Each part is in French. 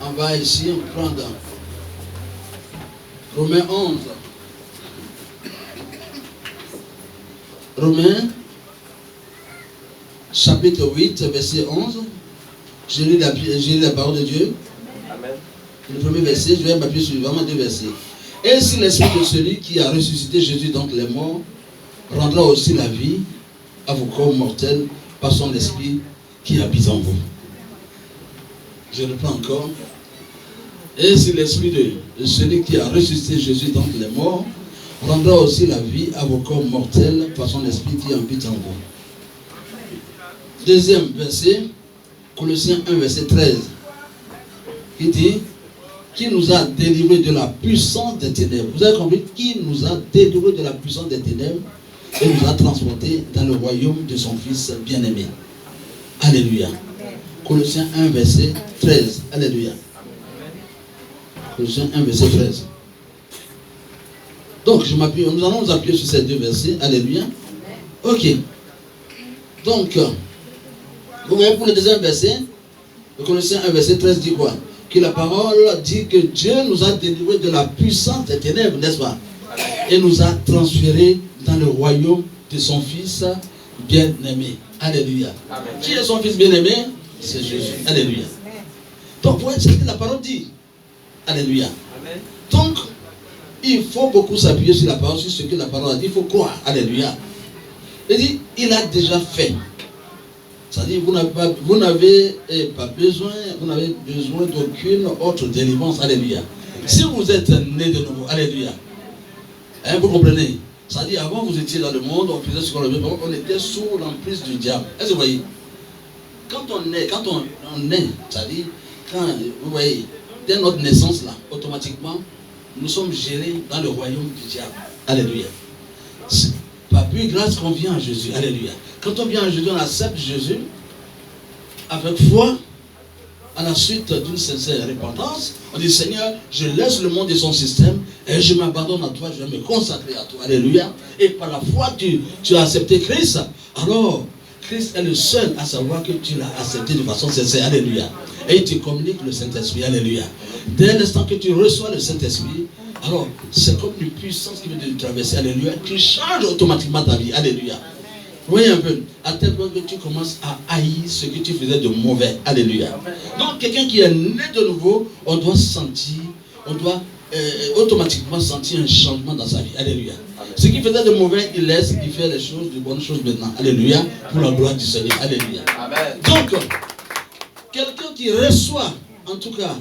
On va ici prendre Romains 11. Romains, chapitre 8, verset 11. Je lis la parole de Dieu. Amen. Le premier verset, je vais m'appuyer sur vraiment 2 versets. Et si l'esprit de celui qui a ressuscité Jésus d'entre les morts rendra aussi la vie à vos corps mortels par son esprit qui habite en vous. Je reprends encore. Et si l'esprit de celui qui a ressuscité Jésus d'entre les morts rendra aussi la vie à vos corps mortels par son esprit qui habite en vous. Deuxième verset, Colossiens 1, verset 13. Il dit, qui nous a délivrés de la puissance des ténèbres. Vous avez compris? Qui nous a délivrés de la puissance des ténèbres et nous a transportés dans le royaume de son Fils bien-aimé. Alléluia. Colossiens 1, verset 13. Alléluia. Colossiens 1, verset 13. Donc, nous allons nous appuyer sur ces 2 versets. Alléluia. Ok. Donc, vous voyez pour le deuxième verset, Colossiens 1, verset 13 dit quoi? Que la parole dit que Dieu nous a délivrés de la puissance des ténèbres, n'est-ce pas? Et nous a transférés dans le royaume de son Fils bien-aimé. Alléluia. Amen. Qui est son Fils bien-aimé? C'est Jésus. Alléluia. Donc, vous voyez ce que la parole dit. Alléluia. Amen. Donc, il faut beaucoup s'appuyer sur la parole, sur ce que la parole a dit. Il faut croire. Alléluia. Il dit, il a déjà fait. C'est-à-dire, vous n'avez pas besoin, d'aucune autre délivrance. Alléluia. Si vous êtes né de nouveau, alléluia. Hein, vous comprenez? C'est-à-dire, avant vous étiez dans le monde, on faisait ce qu'on avait, on était sous l'emprise du diable. Est-ce que vous voyez? Quand on est, c'est-à-dire, vous voyez, dès notre naissance là, automatiquement, nous sommes gérés dans le royaume du diable. Alléluia. Pas plus grâce qu'on vient à Jésus. Alléluia. Quand on vient à Jésus, on accepte Jésus avec foi, à la suite d'une sincère repentance. On dit, Seigneur, je laisse le monde et son système et je m'abandonne à toi, je vais me consacrer à toi. Alléluia. Et par la foi, tu as accepté Christ. Alors, Christ est le seul à savoir que tu l'as accepté de façon sincère. Alléluia. Et il te communique le Saint-Esprit. Alléluia. Dès l'instant que tu reçois le Saint-Esprit, alors c'est comme une puissance qui vient de traverser. Alléluia. Qui change automatiquement ta vie. Alléluia. Vous voyez un peu, à tel point que tu commences à haïr ce que tu faisais de mauvais. Alléluia. Donc quelqu'un qui est né de nouveau, on doit automatiquement sentir un changement dans sa vie. Alléluia. Ce qui faisait de mauvais, il laisse, il fait les choses, de bonnes choses maintenant. Alléluia. Pour la gloire du Seigneur. Alléluia. Amen. Donc, quelqu'un qui reçoit, en tout cas,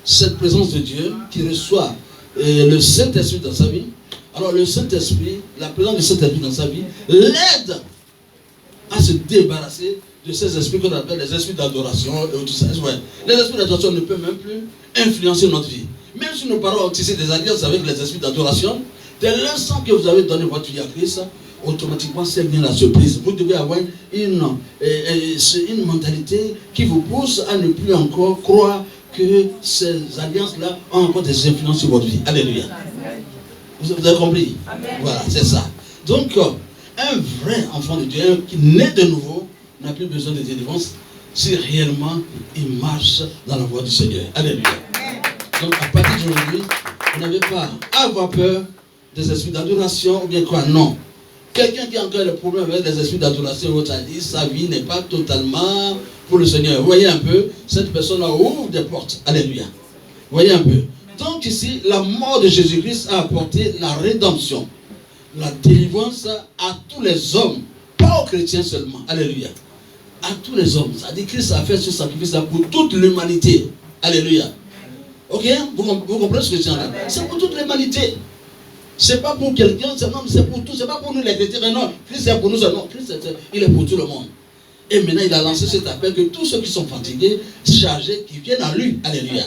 cette présence de Dieu, qui reçoit le Saint-Esprit dans sa vie, alors le Saint-Esprit, la présence du Saint-Esprit dans sa vie, l'aide à se débarrasser de ces esprits qu'on appelle les esprits d'adoration et tout ça. Les esprits d'adoration ne peuvent même plus influencer notre vie. Même si nos parents ont tissé des alliances avec les esprits d'adoration, dès l'instant que vous avez donné votre vie à Christ, automatiquement c'est bien la surprise. Vous devez avoir une mentalité qui vous pousse à ne plus encore croire que ces alliances-là ont encore des influences sur votre vie. Alléluia. Vous avez compris? Amen. Voilà, c'est ça. Donc, un vrai enfant de Dieu qui naît de nouveau n'a plus besoin de délivrance si réellement il marche dans la voie du Seigneur. Alléluia. Donc, à partir d'aujourd'hui, vous n'avez pas à avoir peur des esprits d'adoration ou bien quoi. Non. Quelqu'un qui a encore le problème avec les esprits d'adoration, votre dit, sa vie n'est pas totalement pour le Seigneur. Vous voyez un peu, cette personne-là ouvre des portes. Alléluia. Vous voyez un peu. Donc ici, la mort de Jésus-Christ a apporté la rédemption, la délivrance à tous les hommes, pas aux chrétiens seulement. Alléluia. À tous les hommes. Ça dit que Christ a fait ce sacrifice-là pour toute l'humanité. Alléluia. Ok? Vous comprenez ce que je dis là? C'est pour toute l'humanité. C'est pas pour quelqu'un, c'est pour tout. C'est pas pour nous les chrétiens. Non, Christ est pour nous. Non, Christ il est pour tout le monde. Et maintenant, il a lancé cet appel que tous ceux qui sont fatigués, chargés, qui viennent à lui. Alléluia.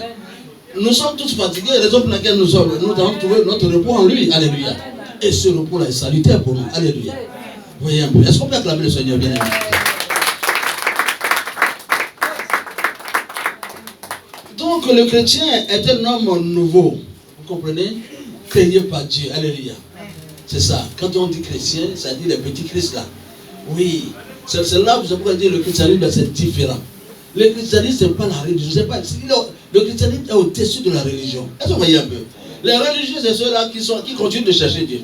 Nous sommes tous fatigués, raison pour laquelle nous avons trouvé notre repos en lui. Alléluia. Et ce repos-là est salutaire pour nous. Alléluia. Vous voyez un peu. Est-ce qu'on peut acclamer le Seigneur bien aimé? Donc le chrétien est un homme nouveau. Vous comprenez? Créé par Dieu. Alléluia. C'est ça. Quand on dit chrétien, ça dit les petits Christ là. Oui. C'est là où je pourrais dire le christianisme c'est différent. Le christianisme, ce n'est pas la religion. Le christianisme est au-dessus de la religion. Est-ce que vous voyez un peu? Les religieux, c'est ceux-là qui continuent de chercher Dieu.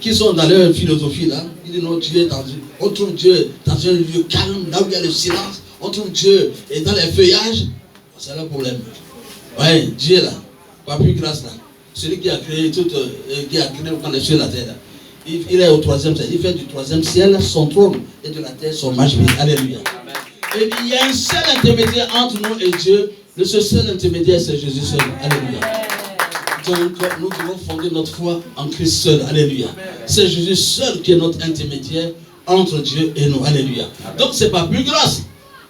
Qui sont dans leur philosophie là. Ils disent non, Dieu est dans Dieu. On trouve Dieu dans un lieu calme, là où il y a le silence. On trouve Dieu dans les feuillages. C'est le problème. Oui, Dieu là, pas plus grâce là. Celui qui a créé tout, qui a créé les cieux et la terre là. Il est au troisième ciel. Il fait du troisième ciel son trône et de la terre son marchepied. Alléluia. Et il y a un seul intermédiaire entre nous et Dieu. Ce seul intermédiaire, c'est Jésus seul. Alléluia. Donc, nous devons fonder notre foi en Christ seul. Alléluia. C'est Jésus seul qui est notre intermédiaire entre Dieu et nous. Alléluia. Donc, ce n'est pas plus grâce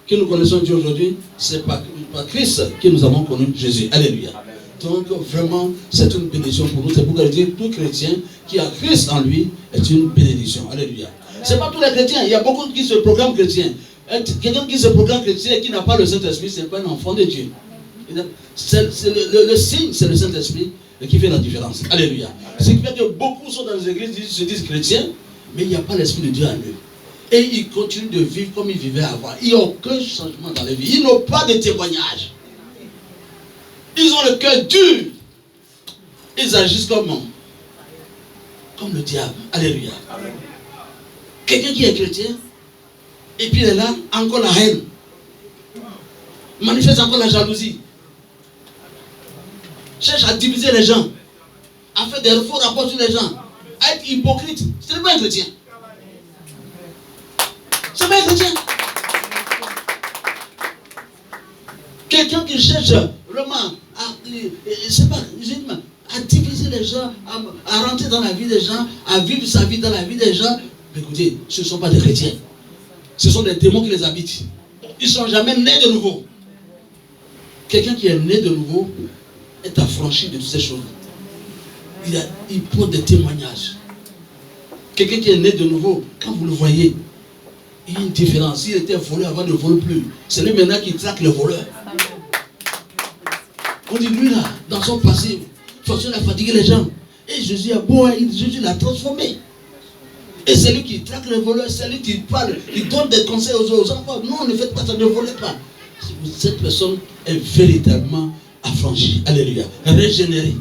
que nous connaissons Dieu aujourd'hui. C'est pas Christ que nous avons connu Jésus. Alléluia. Donc, vraiment, c'est une bénédiction pour nous. C'est pourquoi je dis tout chrétien qui a Christ en lui est une bénédiction. Alléluia. Ce n'est pas tous les chrétiens. Il y a beaucoup qui se proclament chrétiens. Quelqu'un qui se proclame chrétien et qui n'a pas le Saint-Esprit, ce n'est pas un enfant de Dieu. C'est le signe, c'est le Saint-Esprit qui fait la différence. Alléluia. Ce qui fait que beaucoup sont dans les églises, se disent chrétiens, mais il n'y a pas l'Esprit de Dieu en eux. Et ils continuent de vivre comme ils vivaient avant. Il n'y a aucun changement dans la vie. Ils n'ont pas de témoignage. Ils ont le cœur dur. Ils agissent comme le diable. Alléluia. Quelqu'un qui est chrétien, et puis il est là, encore la haine. Manifeste encore la jalousie. Cherche à diviser les gens. À faire des faux rapports sur les gens. À être hypocrite. Ce n'est pas un chrétien. Ce n'est pas un chrétien. Quelqu'un qui cherche vraiment à diviser les gens, à rentrer dans la vie des gens, à vivre sa vie dans la vie des gens. Mais écoutez, ce ne sont pas des chrétiens. Ce sont des démons qui les habitent. Ils ne sont jamais nés de nouveau. Quelqu'un qui est né de nouveau est affranchi de toutes ces choses. Il porte des témoignages. Quelqu'un qui est né de nouveau, quand vous le voyez, il y a une différence. S'il était voleur avant, ne vole plus. C'est lui maintenant qui traque le voleur. On dit lui là, dans son passé, il a fatigué les gens. Et Jésus a beau, Jésus l'a transformé. Et c'est lui qui traque les voleurs, c'est lui qui parle, il donne des conseils aux enfants. Non, ne faites pas ça, ne volez pas. Cette personne est véritablement affranchie. Alléluia. Régénérée.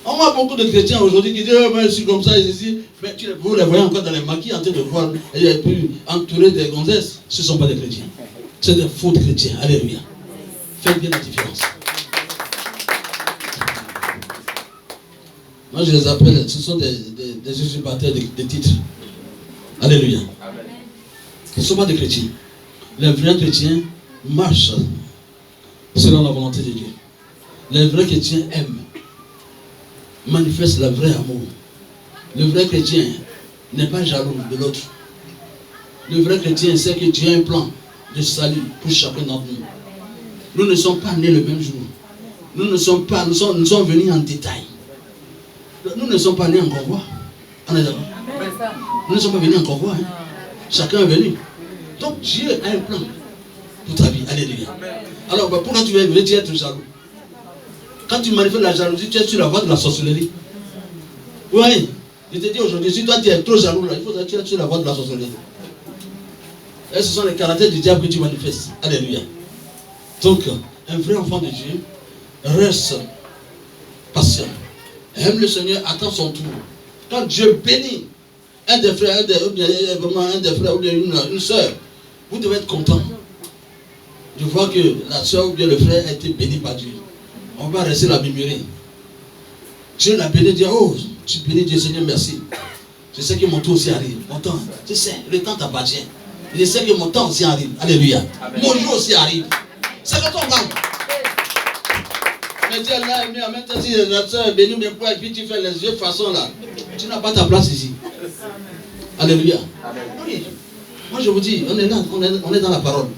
On voit beaucoup de chrétiens aujourd'hui qui disent oh, mais je suis comme ça et ceci. Mais vous les voyez encore dans les maquis en train de voir. Il y a pu entourer des gonzesses. Ce ne sont pas des chrétiens. C'est des faux chrétiens. Alléluia. Faites bien la différence. Moi je les appelle, ce sont des usurpateurs de titres. Alléluia. Ce ne sont pas des chrétiens. Les vrais chrétiens marchent selon la volonté de Dieu. Les vrais chrétiens aiment, manifestent le vrai amour. Le vrai chrétien n'est pas jaloux de l'autre. Le vrai chrétien sait que Dieu a un plan de salut pour chacun d'entre nous. Nous ne sommes pas nés le même jour. Nous sommes venus en détail. Nous ne sommes pas nés en convoi. On est d'accord? Nous ne sommes pas venus en convoi. Hein? Chacun est venu. Donc Dieu a un plan pour ta vie. Alléluia. Alors pourquoi tu veux être jaloux? Quand tu manifestes la jalousie, tu es sur la voie de la sorcellerie. Oui. Je te dis aujourd'hui, si toi tu es trop jaloux, là, il faut que tu es sur la voie de la sorcellerie. Et ce sont les caractères du diable que tu manifestes. Alléluia. Donc, un vrai enfant de Dieu reste patient. Aime le Seigneur, attend son tour. Quand Dieu bénit un des frères, ou bien une soeur, vous devez être content de voir que la soeur ou bien le frère a été béni par Dieu. On va rester la murmurer. Dieu l'a béni, dit oh, tu bénis Dieu, Seigneur, merci. Je sais que mon tour aussi arrive. Mon temps, tu sais, le temps t'appartient. Je sais que mon temps aussi arrive. Alléluia. Amen. Mon jour aussi arrive. C'est que ton parle. Mais Dieu là, mais en même temps, si la soeur est bénie, mais quoi, et puis tu fais les yeux façon là, tu n'as pas ta place ici. Alléluia. Oui. Moi je vous dis, on est là, on est dans la parole.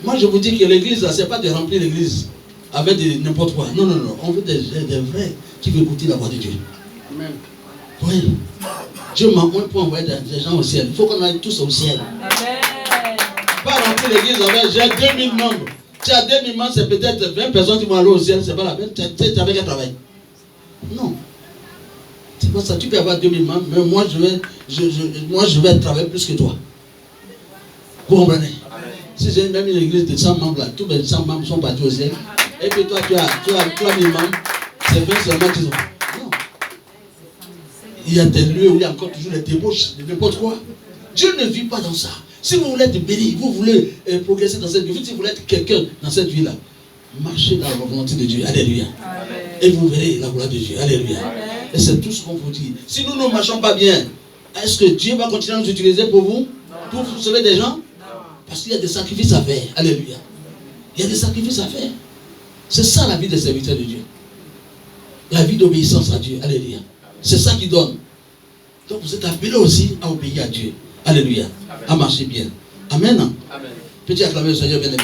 Moi je vous dis que l'église là, c'est pas de remplir l'église avec n'importe quoi. Non, non, non. On veut des vrais qui veulent écouter la voix de Dieu. Amen. Oui. Dieu m'a envoyé pour envoyer des gens au ciel. Il faut qu'on aille tous au ciel. Amen. Pas remplir l'église avec j'ai 2000 membres. Tu as 2000 membres, c'est peut-être 20 personnes qui vont aller au ciel, c'est pas la peine. Tu es avec un travail. Non. C'est pas ça. Tu peux avoir 2000 membres, mais moi je vais travailler plus que toi. Vous comprenez? Si j'ai même une église de 100 membres là, tous les 100 membres sont partis au ciel. Et puis toi, tu as 3000 membres. C'est 20 seulement qui sont. Non. Il y a des lieux où il y a encore toujours les débauches, n'importe quoi. Dieu ne vit pas dans ça. Si vous voulez être béni, vous voulez progresser dans cette vie, si vous voulez être quelqu'un dans cette vie-là, marchez dans la volonté de Dieu. Alléluia. Amen. Et vous verrez la gloire de Dieu. Alléluia. Amen. Et c'est tout ce qu'on vous dit. Si nous ne marchons pas bien, est-ce que Dieu va continuer à nous utiliser pour vous? Pour vous sauver des gens? Parce qu'il y a des sacrifices à faire. Alléluia. Il y a des sacrifices à faire. C'est ça la vie des serviteurs de Dieu. La vie d'obéissance à Dieu. Alléluia. C'est ça qui donne. Donc vous êtes appelés aussi à obéir à Dieu. Alléluia. Amen. À marcher bien. Amen. Amen. Peux-tu acclamer le Seigneur bien aimé?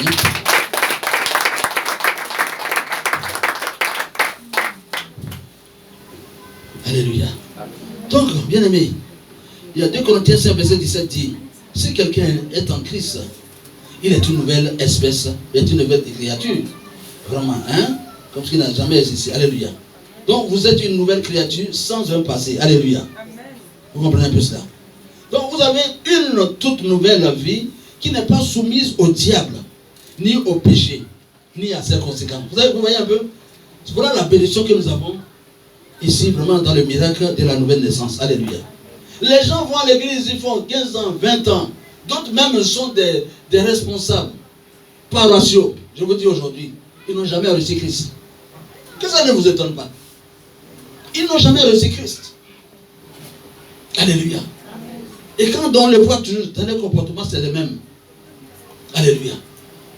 Alléluia. Amen. Donc, bien aimé, il y a 2 Corinthiens 5, verset 17 dit, si quelqu'un est en Christ, il est une nouvelle espèce, il est une nouvelle créature. Vraiment, hein? Comme ce qui n'a jamais existé. Alléluia. Donc, vous êtes une nouvelle créature sans un passé. Alléluia. Amen. Vous comprenez un peu cela? Donc, vous avez une toute nouvelle vie qui n'est pas soumise au diable, ni au péché, ni à ses conséquences. Vous voyez un peu? C'est pour la bénédiction que nous avons ici, vraiment dans le miracle de la nouvelle naissance. Alléluia. Les gens vont à l'église, ils font 15 ans, 20 ans. D'autres même sont des responsables paroissiaux. Je vous dis aujourd'hui, ils n'ont jamais reçu Christ. Que ça ne vous étonne pas. Ils n'ont jamais reçu Christ. Alléluia. Et quand on le voit toujours, dans les comportements, c'est le même. Alléluia.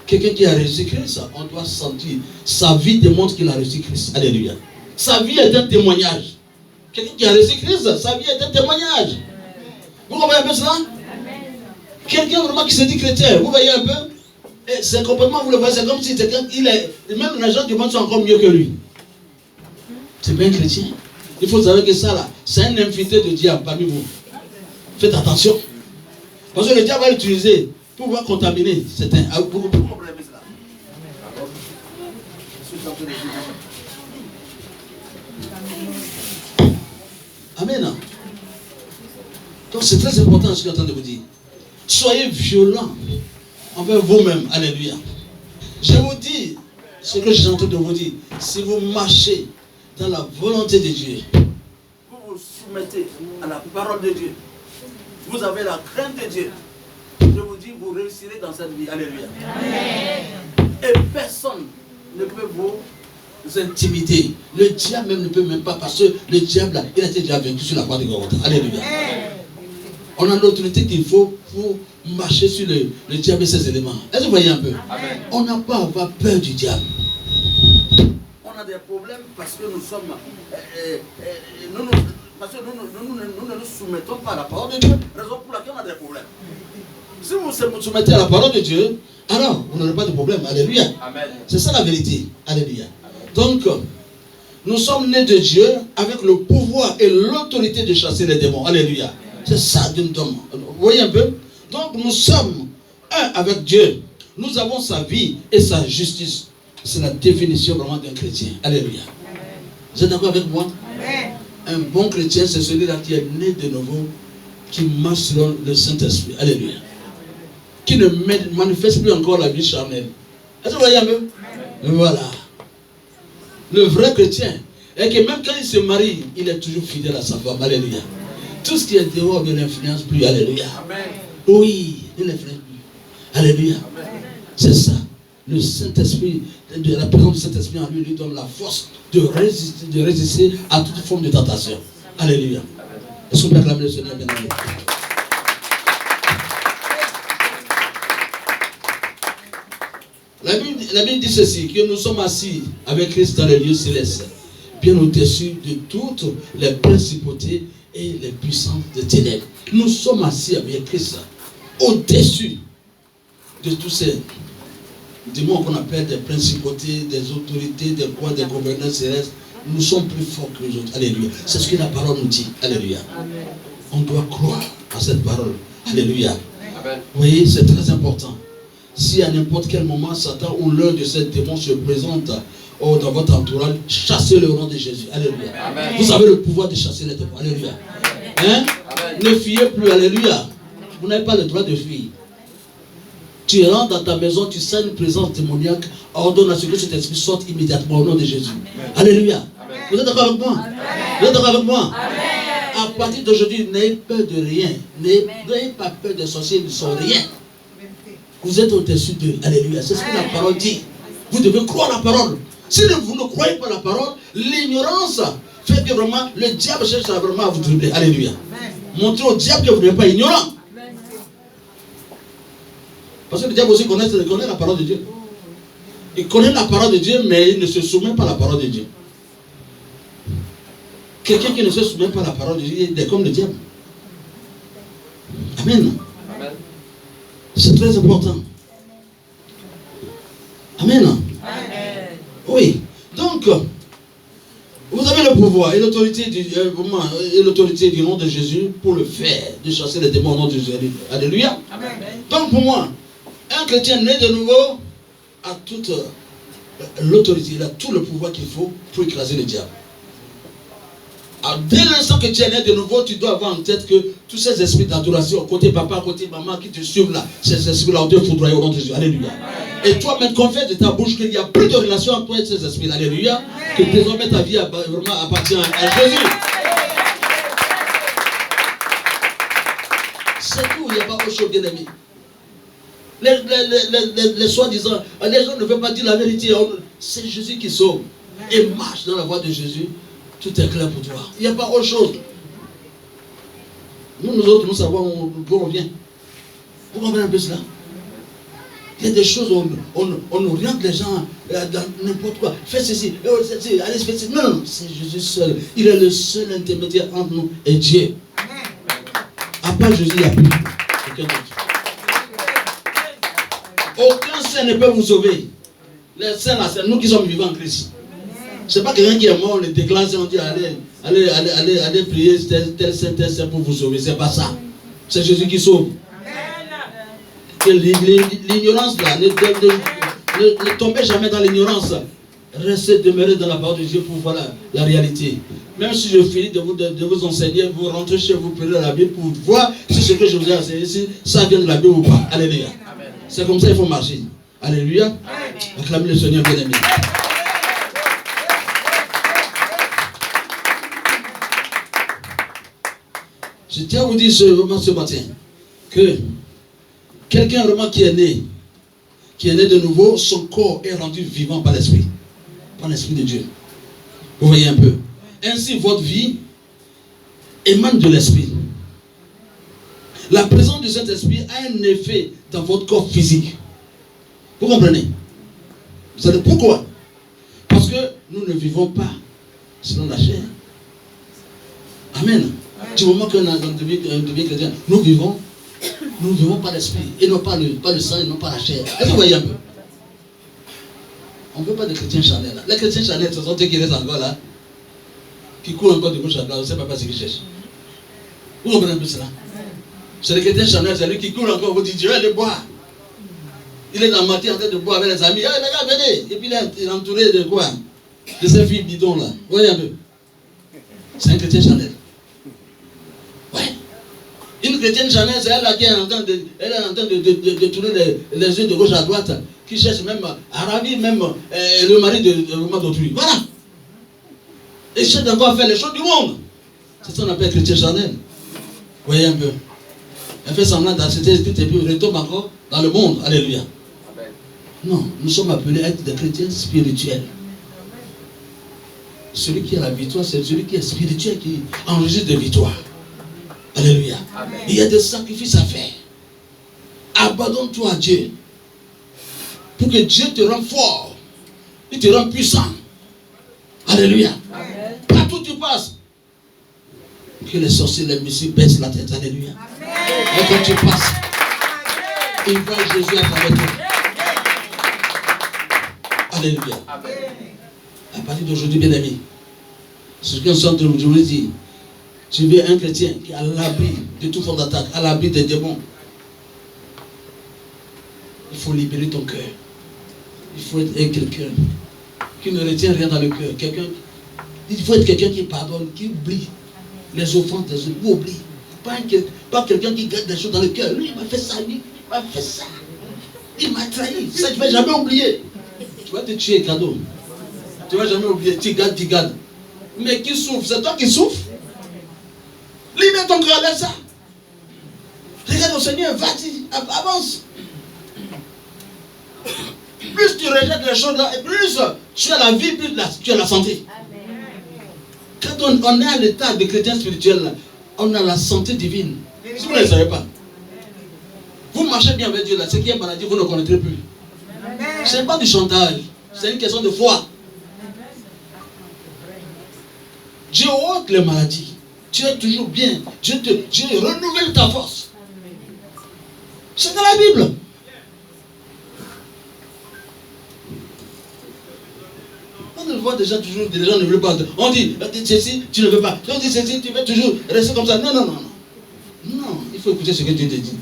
Quelqu'un qui a reçu Christ, on doit sentir. Sa vie démontre qu'il a reçu Christ. Alléluia. Sa vie est un témoignage. Quelqu'un qui a reçu Christ, sa vie est un témoignage. Vous comprenez un peu cela? Quelqu'un vraiment qui se dit chrétien, vous voyez un peu? Et ses comportements, vous le voyez, c'est comme si même les gens du monde sont encore mieux que lui. C'est bien chrétien. Il faut savoir que ça là, c'est un invité de diable parmi vous. Faites attention. Parce que le diable va l'utiliser pour pouvoir contaminer certains. Vous comprenez cela? Amen. Donc c'est très important ce que je suis en train de vous dire. Soyez violents envers vous-même. Alléluia. Je vous dis ce que je suis en train de vous dire. Si vous marchez dans la volonté de Dieu, vous vous soumettez à la parole de Dieu, vous avez la crainte de Dieu, je vous dis, vous réussirez dans cette vie. Alléluia. Amen. Et personne ne peut vous intimider. Le diable même ne peut même pas, parce que le diable, là, il a été déjà vaincu sur la croix de Golgotha. Alléluia. On a l'autorité qu'il faut pour marcher sur le diable et ses éléments. Est-ce que vous voyez un peu? Amen. On n'a pas à avoir peur du diable. On a des problèmes parce que nous sommes... parce que nous ne nous soumettons pas à la parole de Dieu. Raison pour laquelle on a des problèmes. Si vous vous soumettez à la parole de Dieu, alors vous n'aurez pas de problème. Alléluia. C'est ça la vérité. Alléluia. Donc, nous sommes nés de Dieu avec le pouvoir et l'autorité de chasser les démons. Alléluia. C'est ça d'une homme. Vous voyez un peu? Donc, nous sommes un avec Dieu. Nous avons sa vie et sa justice. C'est la définition vraiment d'un chrétien. Alléluia. Vous êtes d'accord avec moi? Amen. Un bon chrétien, c'est celui-là qui est né de nouveau, qui marche selon le Saint-Esprit. Alléluia. Qui ne manifeste plus encore la vie charnelle. Est-ce que vous voyez un peu? Voilà. Le vrai chrétien est que même quand il se marie, il est toujours fidèle à sa femme. Alléluia. Tout ce qui est dehors ne l'influence plus. Alléluia. Amen. Oui, il ne l'influence plus. Alléluia. C'est ça. Le Saint-Esprit, la présence du Saint-Esprit en lui, lui donne la force de résister à toute forme de tentation. Alléluia. Est-ce qu'on peut acclamer le Seigneur bien aimé? La Bible dit ceci, que nous sommes assis avec Christ dans les lieux célestes, bien au-dessus de toutes les principautés et les puissances de ténèbres. Nous sommes assis avec Christ au-dessus de tous ces démons qu'on appelle des principautés, des autorités, des rois, des gouverneurs célestes. Nous sommes plus forts que les autres. Alléluia. C'est ce que la parole nous dit. Alléluia. Amen. On doit croire à cette parole. Alléluia. Amen. Vous voyez, c'est très important. Si à n'importe quel moment, Satan ou l'un de ces démons se présente dans votre entourage, chassez le nom de Jésus. Alléluia. Amen. Vous avez le pouvoir de chasser les démons. Alléluia. Hein? Ne fuyez plus. Alléluia. Vous n'avez pas le droit de fuir. Tu rentres dans ta maison, tu sens une présence démoniaque, ordonne à ce que cet esprit sorte immédiatement au nom de Jésus. Amen. Alléluia. Amen. Vous êtes d'accord avec moi? Amen. Vous êtes d'accord avec moi? Amen. À partir d'aujourd'hui, n'ayez peur de rien. N'ayez pas peur des sorciers, ils ne sont rien. Vous êtes au-dessus d'eux. Alléluia. C'est ce que la parole dit. Vous devez croire la parole. Si vous ne croyez pas la parole, l'ignorance fait que vraiment le diable cherche vraiment à vous troubler. Alléluia. Montrez au diable que vous n'êtes pas ignorant. Parce que le diable aussi connaît la parole de Dieu. Il connaît la parole de Dieu, mais il ne se soumet pas à la parole de Dieu. Quelqu'un qui ne se soumet pas à la parole de Dieu, il est comme le diable. Amen. Amen. C'est très important. Amen. Amen. Oui. Donc, vous avez le pouvoir et l'autorité du nom de Jésus pour le faire, de chasser les démons au nom de Jésus. Alléluia. Amen. Donc, pour moi, un chrétien né de nouveau a toute l'autorité, il a tout le pouvoir qu'il faut pour écraser le diable. Alors, dès l'instant que tu es né de nouveau, tu dois avoir en tête que tous ces esprits d'adoration, côté papa, côté maman, qui te suivent là, ces esprits-là ont été foudroyés au nom de Jésus. Alléluia. Et toi, même confesse de ta bouche qu'il n'y a plus de relation entre toi et ces esprits. Alléluia. Que désormais ta vie vraiment appartient à Jésus. C'est tout, il n'y a pas autre chose, bien aimé. Les soi-disant, les gens ne veulent pas dire la vérité. C'est Jésus qui sauve. Et marche dans la voie de Jésus. Tout est clair pour toi. Il n'y a pas autre chose. Nous autres, nous savons d'où on vient. Vous comprenez un peu cela? Il y a des choses où on oriente les gens dans n'importe quoi. Fais ceci, allez, fais ceci. Non, c'est Jésus seul. Il est le seul intermédiaire entre nous et Dieu. À part Jésus, il n'y a plus quelqu'un d'autre. Aucun saint ne peut vous sauver. Les saints, là, c'est nous qui sommes vivants en Christ. Ce n'est pas quelqu'un qui est mort, on le déclenche et on dit allez prier tel saint pour vous sauver. Ce n'est pas ça. C'est Jésus qui sauve. Que l'ignorance là, ne tombez jamais dans l'ignorance. Restez demeurez dans la parole de Dieu pour voir la réalité. Même si je finis de vous enseigner, vous rentrez chez vous, prenez la Bible pour voir si ce que je vous ai enseigné, si ça vient de la Bible ou pas. Alléluia. C'est comme ça qu'il faut marcher. Alléluia. Acclamez le Seigneur bien-aimé. Je tiens à vous dire ce matin que quelqu'un vraiment qui est né de nouveau, son corps est rendu vivant par l'Esprit de Dieu. Vous voyez un peu. Ainsi, votre vie émane de l'Esprit. La présence de cet Esprit a un effet dans votre corps physique. Vous comprenez? Vous savez pourquoi? Parce que nous ne vivons pas selon la chair. Amen. Du moment qu'on a dans le vie chrétien, nous vivons par l'esprit, et non pas le sang, et non pas la chair. Est-ce que vous voyez un peu? On ne veut pas de chrétiens charnels. Les chrétiens charnels, ce sont ceux qui restent encore là, qui courent encore de gauche à droite, on ne sait pas ce qu'ils cherchent. Vous comprenez un peu cela? C'est les chrétiens charnels, c'est lui qui court encore, vous dites, je vais aller boire. Il est dans le matin en train de boire avec les amis. Ah, les gars, venez. Et puis il est entouré de quoi? De ces filles bidons là. Vous voyez un peu? C'est un chrétien charnel. Ouais. Une chrétienne charnelle, c'est elle là qui est en train de tourner les yeux de gauche à droite, qui cherche même à ravir même le mari d'autrui. Voilà. Et cherche encore à faire les choses du monde. C'est ça qu'on appelle chrétien charnel. Vous voyez un peu? Elle fait semblant d'accepter tout et puis retombe encore dans le monde. Alléluia. Amen. Non, nous sommes appelés à être des chrétiens spirituels. Celui qui a la victoire, c'est celui qui est spirituel, qui enregistre des victoires. Alléluia. Amen. Il y a des sacrifices à faire. Abandonne-toi à Dieu. Pour que Dieu te rende fort. Il te rend puissant. Alléluia. Amen. Partout où tu passes. Que les sorciers, les missiles baissent la tête. Alléluia. Amen. Et quand tu passes, ils voient Jésus à travers toi. Alléluia. Amen. À partir d'aujourd'hui, bien amis, ce que nous sommes de vous dire, tu veux un chrétien qui est à l'abri de toute forme d'attaque, à l'abri des démons. Il faut libérer ton cœur. Il faut être quelqu'un qui ne retient rien dans le cœur. Il faut être quelqu'un qui pardonne, qui oublie les offenses des autres, qui oublie. Pas quelqu'un qui garde des choses dans le cœur. Lui, il m'a fait ça, lui, il m'a fait ça. Il m'a trahi. Ça, tu ne vas jamais oublier. Tu vas te tuer, cadeau. Tu ne vas jamais oublier. Tu gardes. Mais qui souffre? C'est toi qui souffres. Libère ton cœur, laisse ça. Regarde au Seigneur, vas-y, avance. Plus tu rejettes les choses là, et plus tu as la vie, plus tu as la santé. Quand on est à l'état de chrétien spirituel, là, on a la santé divine. Si vous ne le savez pas, vous marchez bien avec Dieu là, ce qui est maladie, vous ne connaîtrez plus. Ce n'est pas du chantage, c'est une question de foi. Dieu ôte les maladies. Tu es toujours bien. Dieu renouvelle ta force. C'est dans la Bible. On voit des gens toujours, des gens ne veulent pas. On dit ceci, tu ne veux pas. On dit ceci, tu veux toujours rester comme ça. Non. Non, il faut écouter ce que Dieu te dit.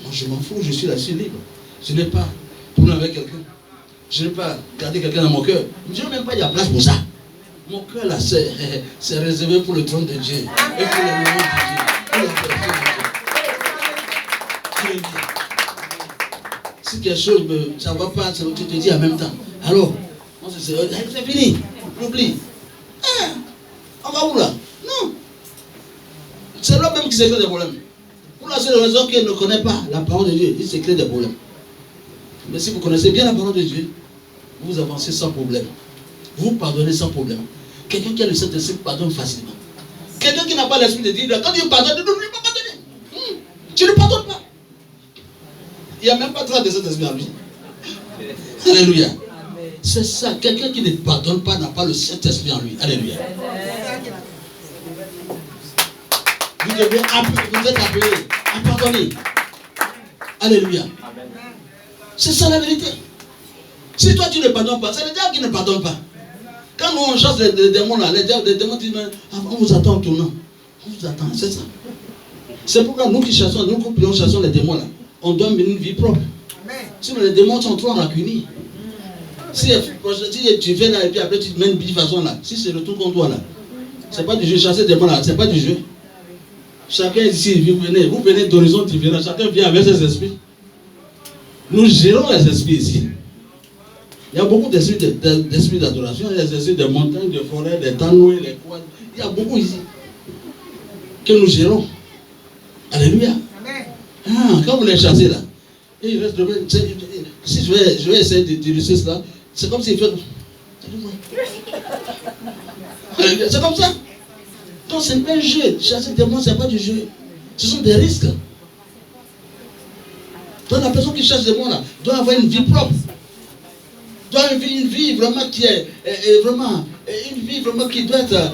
Moi, je m'en fous, je suis là, je suis libre. Je n'ai pas problème avec quelqu'un. Je n'ai pas gardé quelqu'un dans mon cœur. Je n'ai même pas de la place pour ça. Mon cœur là, c'est réservé pour le trône de Dieu. Et pour le nom de Dieu. Pour la de Dieu. Si quelque chose ça ne va pas, tu te dis en même temps. Alors, c'est fini. Oublie. On va où là? Non. C'est l'homme même qui s'est créé des problèmes. Pour la seule raison qu'il ne connaît pas la parole de Dieu, il s'est créé des problèmes. Mais si vous connaissez bien la parole de Dieu, vous avancez sans problème. Vous pardonnez sans problème. Quelqu'un qui a le Saint-Esprit pardonne facilement. Quelqu'un qui n'a pas l'Esprit de Dieu, quand Dieu pardonne, n'oublie pas pardonner. Tu ne pardonnes pas. Il n'y a même pas trace de Saint-Esprit en lui. Alléluia. C'est ça. Quelqu'un qui ne pardonne pas n'a pas le Saint-Esprit en lui. Alléluia. Vous êtes appelés à pardonner. Alléluia. C'est ça la vérité. Si toi tu ne pardonnes pas, c'est le diable qui ne pardonne pas. Quand nous on chasse les démons là, les démons disent on vous attend au tournant. On vous attend, c'est ça. C'est pourquoi nous qui chassons, chassons les démons là, on doit mener une vie propre. Sinon les démons sont trop rancuniers. Si tu fais là et puis après tu te mets une façon là, si c'est le tout contre toi là, c'est pas du jeu, chasser des démons là, c'est pas du jeu. Chacun ici, vous venez d'horizons différents, chacun vient avec ses esprits. Nous gérons les esprits ici. Il y a beaucoup d'esprits d'adoration, il y a des esprits de montagnes, de forêts, des tanoués, les quads. Il y a beaucoup ici que nous gérons. Alléluia. Quand vous les chassez là, et il reste si je vais essayer d'illustrer cela, c'est comme s'il fait. C'est comme ça. Donc ce n'est pas un jeu. Chasser des démons, ce n'est pas du jeu. Ce sont des risques. Donc la personne qui chasse des démons là doit avoir une vie propre. Doit avoir une vie vraiment qui est vraiment une vie vraiment qui doit être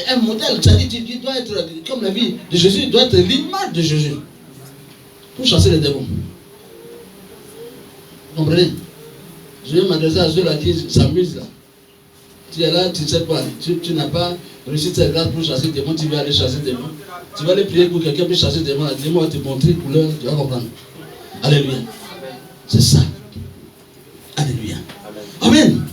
un modèle. C'est-à-dire qui doit être comme la vie de Jésus, doit être l'image de Jésus. Pour chasser les démons. Vous comprenez? Je vais m'adresser à ceux là qui s'amusent là. Tu es là, tu ne sais pas, tu n'as pas réussi tes grâces pour chasser des démons, tu vas aller chasser des démons. Tu vas aller prier pour quelqu'un pour chasser des démons, le démon va te montrer couleur, tu vas comprendre. Alléluia. C'est ça. Alléluia. Amen.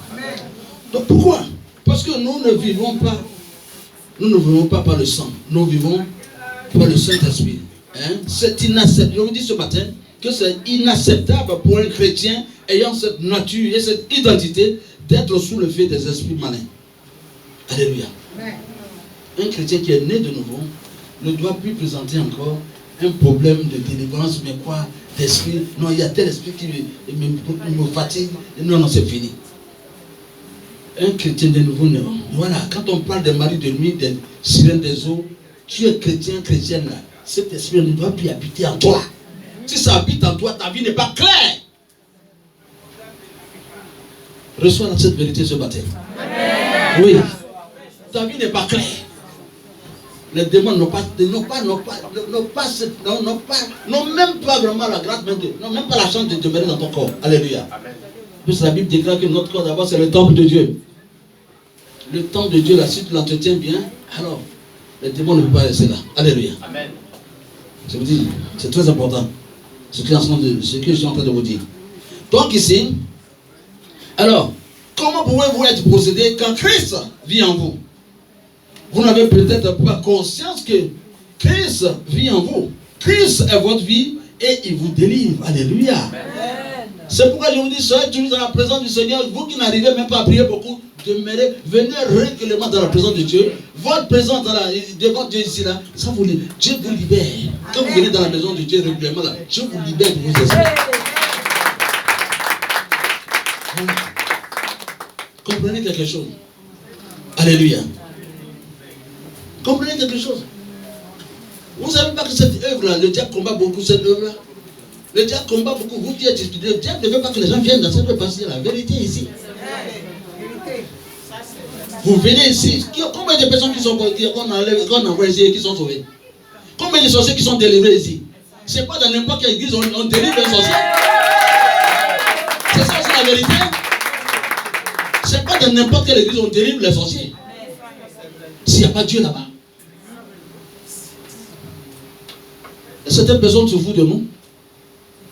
Donc pourquoi? Parce que nous ne vivons pas par le sang, nous vivons par le Saint-Esprit. C'est inacceptable. Je vous dis ce matin que c'est inacceptable pour un chrétien ayant cette nature et cette identité d'être sous le fait des esprits malins. Alléluia. Un chrétien qui est né de nouveau ne doit plus présenter encore un problème de délivrance, mais quoi, d'esprit. Non, il y a tel esprit qui me fatigue. Non, c'est fini. Un chrétien de nouveau, non. Voilà, quand on parle des maris de nuit, des sirènes des eaux, tu es chrétien, chrétienne là. Cet esprit ne doit plus habiter en toi. Si ça habite en toi, ta vie n'est pas claire. Reçois cette vérité ce matin. Oui. Ta vie n'est pas claire. Les démons n'ont même pas vraiment la grâce, n'ont même pas la chance de demeurer dans ton corps. Alléluia. Parce que la Bible déclare que notre corps d'abord c'est le temple de Dieu. Le temple de Dieu, là, si tu l'entretiens bien, alors les démons ne peuvent pas rester là. Alléluia. Amen. Je vous dis, c'est très important. Ce que je suis en train de vous dire. Donc ici, alors, comment pouvez-vous être possédé quand Christ vit en vous? Vous n'avez peut-être pas conscience que Christ vit en vous. Christ est votre vie et il vous délivre. Alléluia. C'est pourquoi je vous dis, soyez toujours dans la présence du Seigneur. Vous qui n'arrivez même pas à prier beaucoup, demeurez, venez régulièrement dans la présence de Dieu. Votre présence devant Dieu ici, là, ça vous, Dieu vous libère. Quand vous venez dans la maison de Dieu régulièrement, là, Dieu vous libère de vos esprits. Comprenez quelque chose. Alléluia. Comprenez quelque chose. Vous ne savez pas que cette œuvre-là, le diable combat beaucoup cette œuvre-là. Le diable combat beaucoup. Vous qui êtes étudiés, le diable ne veut pas que les gens viennent dans cette œuvre parce qu'il y a la vérité ici. Vous venez ici. Combien de personnes qui sont qu'on envoie ici et qui sont sauvées? Combien de sorciers qui sont délivrés ici? C'est pas dans n'importe quelle église on délivre un sorcier. C'est ça, c'est la vérité. C'est pas dans n'importe quelle église on délivre les sorciers. S'il n'y a pas Dieu là-bas. Et certaines personnes se foutent de nous.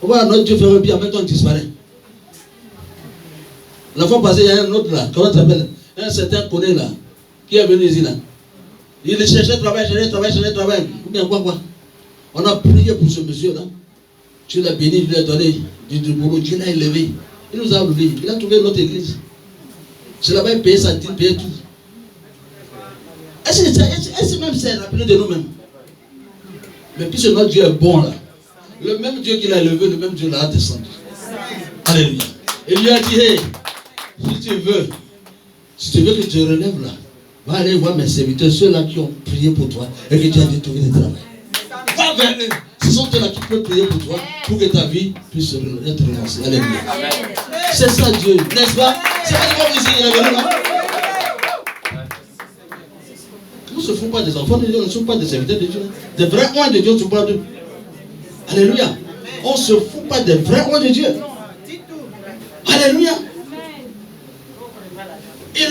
Voilà, notre Dieu fait un bien, en même temps il disparaît. La fois passée, il y a un autre là, comment tu t'appelles? Un certain Koné là, qui est venu ici là. Il cherchait travail. Ou bien quoi. On a prié pour ce monsieur là. Dieu l'a béni, il lui a donné du boulot, Dieu l'a élevé. Il nous a oublié, il a trouvé notre église. C'est là-bas, il payait sa dîme, il payait tout. Est-ce que même c'est rappelé de nous-mêmes? Mais puisque notre Dieu est bon là, le même Dieu qui l'a élevé, le même Dieu l'a descendu. Alléluia. Il lui a dit, hey, si tu veux que tu te relèves là, va aller voir mes serviteurs, ceux-là qui ont prié pour toi et que tu as dû trouver du travail. Va vers eux. Ce sont ceux-là qui peuvent prier pour toi pour que ta vie puisse être relancée. Alléluia. C'est ça Dieu, n'est-ce pas? C'est pas comme ici, il est venu là. On ne se fout pas des enfants de Dieu, on ne se fout pas des serviteurs de Dieu. Des vrais oins de Dieu, on ne se fout pas d'eux. Alléluia. On ne se fout pas des vrais oins de Dieu. Alléluia. Il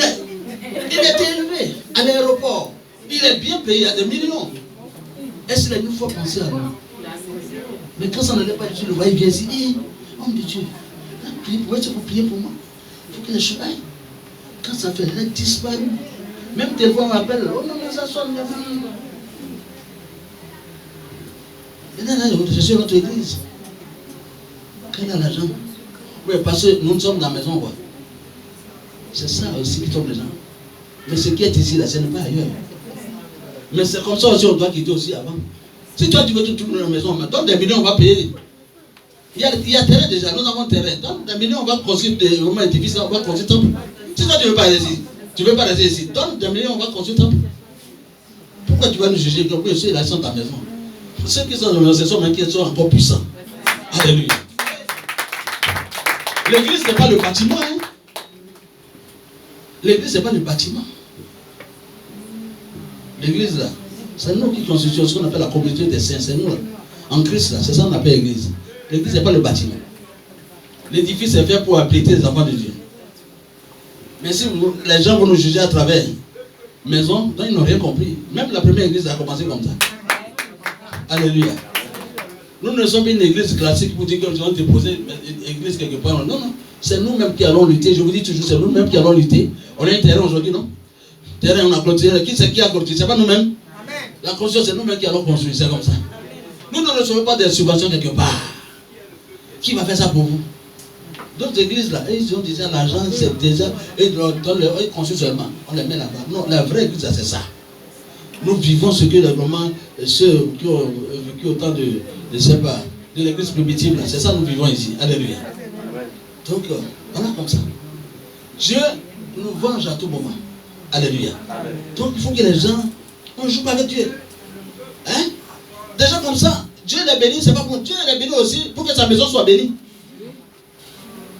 est élevé à l'aéroport. Il est bien payé à des millions. Est-ce qu'il a une fois pensé à nous? Mais quand ça n'allait pas, Dieu le voyait bien ici. Hé, homme de Dieu, pourquoi vous priez pour moi? Il faut que les choses aillent. Quand ça fait, elle a disparu. Même des fois, on m'appelle. Oh non, mais ça sonne, ma fille. Et là, je suis dans notre église. Quel est l'argent? Oui, parce que nous sommes dans la maison, quoi. C'est ça aussi qui tombe les gens. Mais ce qui est ici, là, ce n'est pas ailleurs. Mais c'est comme ça aussi, on doit quitter aussi avant. Si toi, tu veux tout tourner dans la maison, donne des millions, on va payer. Il y a terrain déjà, nous avons terrain. Donne des millions, on va construire des romans édifices, on va construire temple. Si toi, tu ne veux pas aller ici, tu ne veux pas rester ici, donne des millions, on va construire temple. Pourquoi tu vas nous juger? Pourquoi ceux là sont dans ta maison? Ceux qui sont dans la maison, même qui sont encore puissants. Alléluia. L'église n'est pas le bâtiment. Hein? L'église n'est pas le bâtiment. L'église là, c'est nous qui constituons ce qu'on appelle la communauté des saints. C'est nous là. En Christ là, c'est ça qu'on appelle l'église. L'église n'est pas le bâtiment. L'édifice est fait pour abriter les enfants de Dieu. Mais si les gens vont nous juger à travers maison, donc ils n'ont rien compris. Même la première église a commencé comme ça. Alléluia. Nous ne sommes pas une église classique pour dire que nous allons déposer une église quelque part. Non, non. C'est nous-mêmes qui allons lutter. Je vous dis toujours, c'est nous-mêmes qui allons lutter. On a un terrain aujourd'hui, non? Terrain, on a clôturé. Qui c'est qui a clôturé? C'est pas nous-mêmes. La construction, c'est nous-mêmes qui allons construire. C'est comme ça. Nous ne recevons pas des subventions quelque part. Qui va faire ça pour vous? D'autres églises là, ils ont déjà l'argent, c'est déjà. Ils construisent seulement. On les met là-bas. Non, la vraie église, c'est ça. Nous vivons ce que vraiment ceux qui ont vécu autant de l'église primitive, c'est ça que nous vivons ici. Alléluia. Donc, voilà comme ça. Dieu nous venge à tout moment. Alléluia. Donc, il faut que les gens, on ne joue pas avec Dieu. Hein? Des gens comme ça, Dieu les bénit, c'est pas pour Dieu les bénit aussi pour que sa maison soit bénie.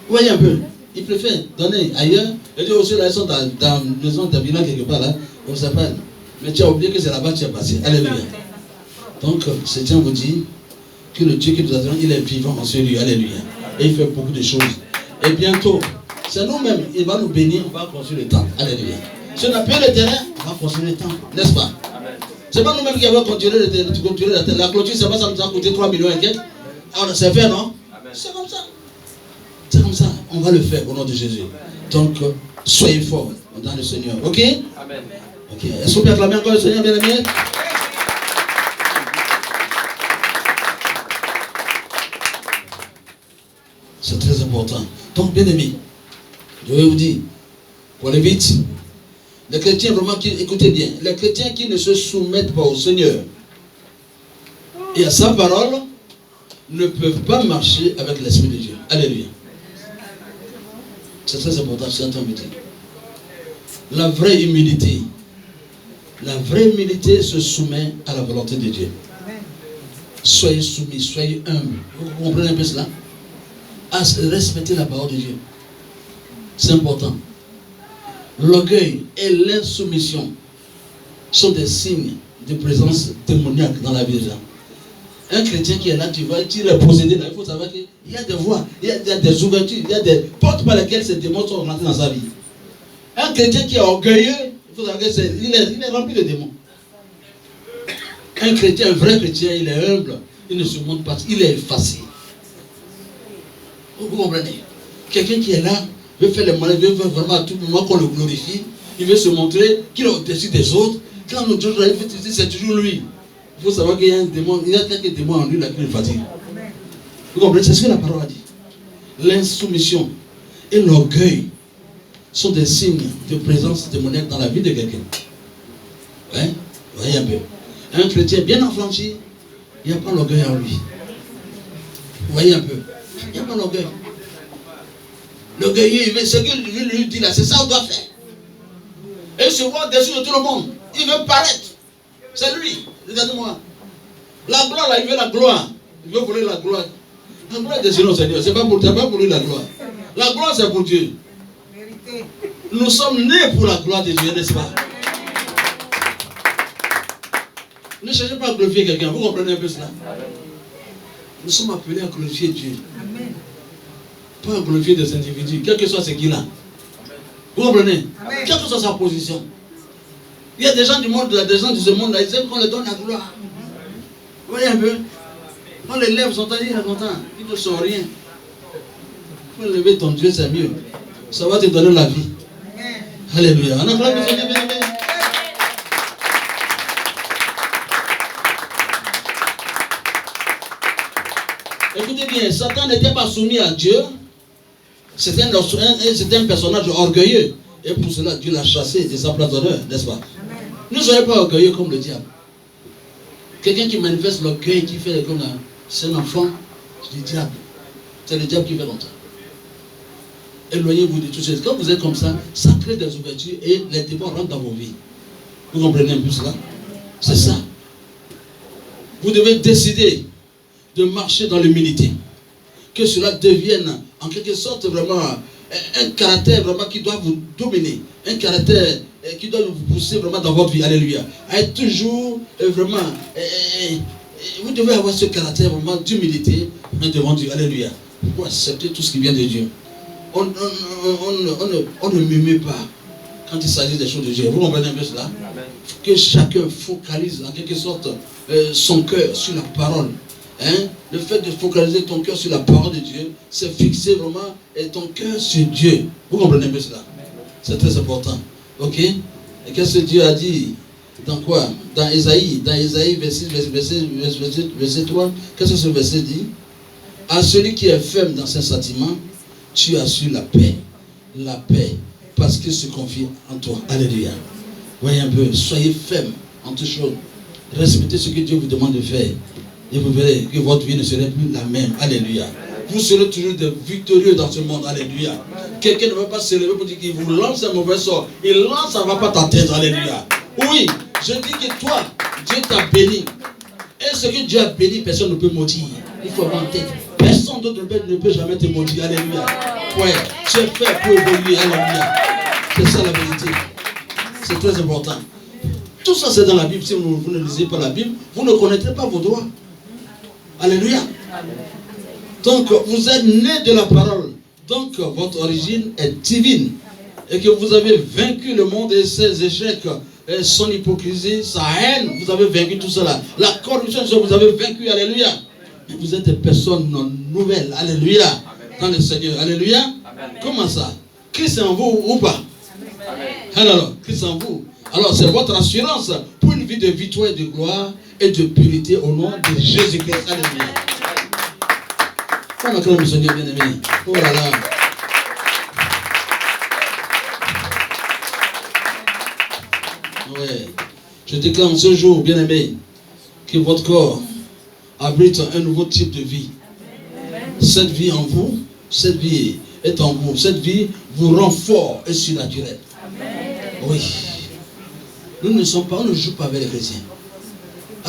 Vous voyez un peu, il préfère donner ailleurs. Et Dieu aussi, là, ils sont dans la maison de bilan quelque part, là, on s'appelle. Mais tu as oublié que c'est là-bas que tu es passé. Alléluia. Donc, c'est Dieu vous dit que le Dieu qui nous a donné, il est vivant en ce lieu. Alléluia. Et il fait beaucoup de choses. Et bientôt, c'est nous-mêmes, il va nous bénir, on va construire le temple. Alléluia. Si on a payé le terrain, on va construire le temple. N'est-ce pas? C'est pas nous-mêmes qui avons construit le terrain. La clôture, c'est pas ça, nous a coûté 3 millions et quelques. Alors, c'est fait, non? C'est comme ça. C'est comme ça. On va le faire au nom de Jésus. Donc, soyez forts dans le Seigneur. Ok? Amen. Ok. Est-ce qu'on peut acclamer encore le Seigneur, bien aimé? C'est très important. Donc, bien aimé, je vais vous dire, pour aller vite, les chrétiens vraiment qui, écoutez bien, les chrétiens qui ne se soumettent pas au Seigneur et à sa parole ne peuvent pas marcher avec l'Esprit de Dieu. Alléluia. C'est très important, c'est ce qu'on veut dire. La vraie humilité se soumet à la volonté de Dieu. Soyez soumis, soyez humbles. Vous comprenez un peu cela? À respecter la parole de Dieu. C'est important. L'orgueil et l'insoumission sont des signes de présence démoniaque dans la vie des gens. Un chrétien qui est là, tu vois, il est possédé là. Il faut savoir qu'il y a des voies, il y a des ouvertures, il y a des portes par lesquelles ces démons sont rentrés dans sa vie. Un chrétien qui est orgueilleux, il faut savoir qu'il est rempli de démons. Un chrétien, un vrai chrétien, il est humble, il ne se montre pas, il est effacé. Vous comprenez? Quelqu'un qui est là, veut faire les malades, veut vraiment à tout moment qu'on le glorifie, il veut se montrer qu'il est au-dessus des autres. Quand nous disons, c'est toujours lui. Il faut savoir qu'il y a un démon, il y a quelques démons en lui là qui le fatigue. Vous comprenez? C'est ce que la parole a dit. L'insoumission et l'orgueil sont des signes de présence démoniaque dans la vie de quelqu'un. Hein? Voyez un peu. Un chrétien bien affranchi, il n'y a pas l'orgueil en lui. Vous voyez un peu. Il n'y a pas l'orgueil. L'orgueilleux, ce qu'il lui dit là, c'est ça qu'on doit faire. Et il se voit au-dessus de tout le monde. Il veut paraître. C'est lui. Regardez-moi. La gloire, là, il veut la gloire. Il veut voler la gloire. La gloire est destinée au Seigneur. C'est pas pour lui la gloire. La gloire, c'est pour Dieu. Nous sommes nés pour la gloire de Dieu, n'est-ce pas? Ne cherchez pas à glorifier quelqu'un. Vous comprenez un peu cela? Nous sommes appelés à glorifier Dieu. Amen. Pas à glorifier des individus, quel que soit ce qu'il a. Vous comprenez? Amen. Quelle que soit sa position. Il y a des gens du monde, des gens de ce monde-là, ils aiment qu'on leur donne la gloire. Vous voyez un peu? On les lève, ils sont contents. Ils ne sont rien. Il faut lever ton Dieu, c'est mieux. Ça va te donner la vie. Amen. Alléluia. On acclame le Seigneur, bien aimé. Écoutez bien, Satan n'était pas soumis à Dieu. C'était un personnage orgueilleux. Et pour cela, Dieu l'a chassé de sa place d'honneur, n'est-ce pas? Ne soyez pas orgueilleux comme le diable. Quelqu'un qui manifeste l'orgueil, qui fait comme c'est un enfant, c'est le diable. C'est le diable qui fait comme ça. Éloignez-vous de tout ça. Quand vous êtes comme ça, ça crée des ouvertures et les démons rentrent dans vos vies. Vous comprenez un peu cela? C'est ça. Vous devez décider de marcher dans l'humilité. Que cela devienne en quelque sorte vraiment un caractère vraiment qui doit vous dominer. Un caractère qui doit vous pousser vraiment dans votre vie. Alléluia. À être toujours vraiment... vous devez avoir ce caractère vraiment d'humilité devant Dieu. Alléluia. Pour accepter tout ce qui vient de Dieu. On ne murmure pas quand il s'agit des choses de Dieu. Vous comprenez un peu cela? Que chacun focalise en quelque sorte son cœur sur la parole. Hein? Le fait de focaliser ton cœur sur la parole de Dieu, c'est fixer vraiment ton cœur sur Dieu. Vous comprenez bien cela? C'est très important. Ok? Et qu'est-ce que Dieu a dit? Dans quoi? Dans Ésaïe verset 3. Qu'est-ce que ce verset dit? À celui qui est ferme dans ses sentiments, tu as su la paix. La paix. Parce qu'il se confie en toi. Alléluia. Voyez un peu. Soyez ferme en toutes choses. Respectez ce que Dieu vous demande de faire. Et vous verrez que votre vie ne serait plus la même. Alléluia. Vous serez toujours des victorieux dans ce monde. Alléluia. Quelqu'un ne va pas se lever pour dire qu'il vous lance un mauvais sort. Il lance, ça ne va pas t'atteindre. Alléluia. Oui, je dis que toi, Dieu t'a béni. Et ce que Dieu a béni, personne ne peut maudire. Il faut avoir en tête. Personne d'autre ne peut jamais te maudire. Alléluia. Ouais, tu es fait pour évoluer. Alléluia. C'est ça la vérité. C'est très important. Tout ça c'est dans la Bible. Si vous ne lisez pas la Bible, vous ne connaîtrez pas vos droits. Alléluia. Donc vous êtes né de la parole. Donc votre origine est divine. Et que vous avez vaincu le monde et ses échecs, et son hypocrisie, sa haine. Vous avez vaincu tout cela. La corruption, vous avez vaincu. Alléluia. Et vous êtes des personnes nouvelles. Alléluia. Dans le Seigneur. Alléluia. Amen. Comment ça? Christ est en vous ou pas? Amen. Alors, Christ en vous. Alors c'est votre assurance pour une vie de victoire et de gloire et de purité au nom de Jésus-Christ. Alléluia. On acclame le Seigneur bien-aimé. Oh là là. Ouais. Je déclare en ce jour, bien-aimé, que votre corps abrite un nouveau type de vie. Cette vie en vous, cette vie est en vous. Cette vie vous rend fort et surnaturel. Oui. Nous ne sommes pas, on ne joue pas avec les chrétiens.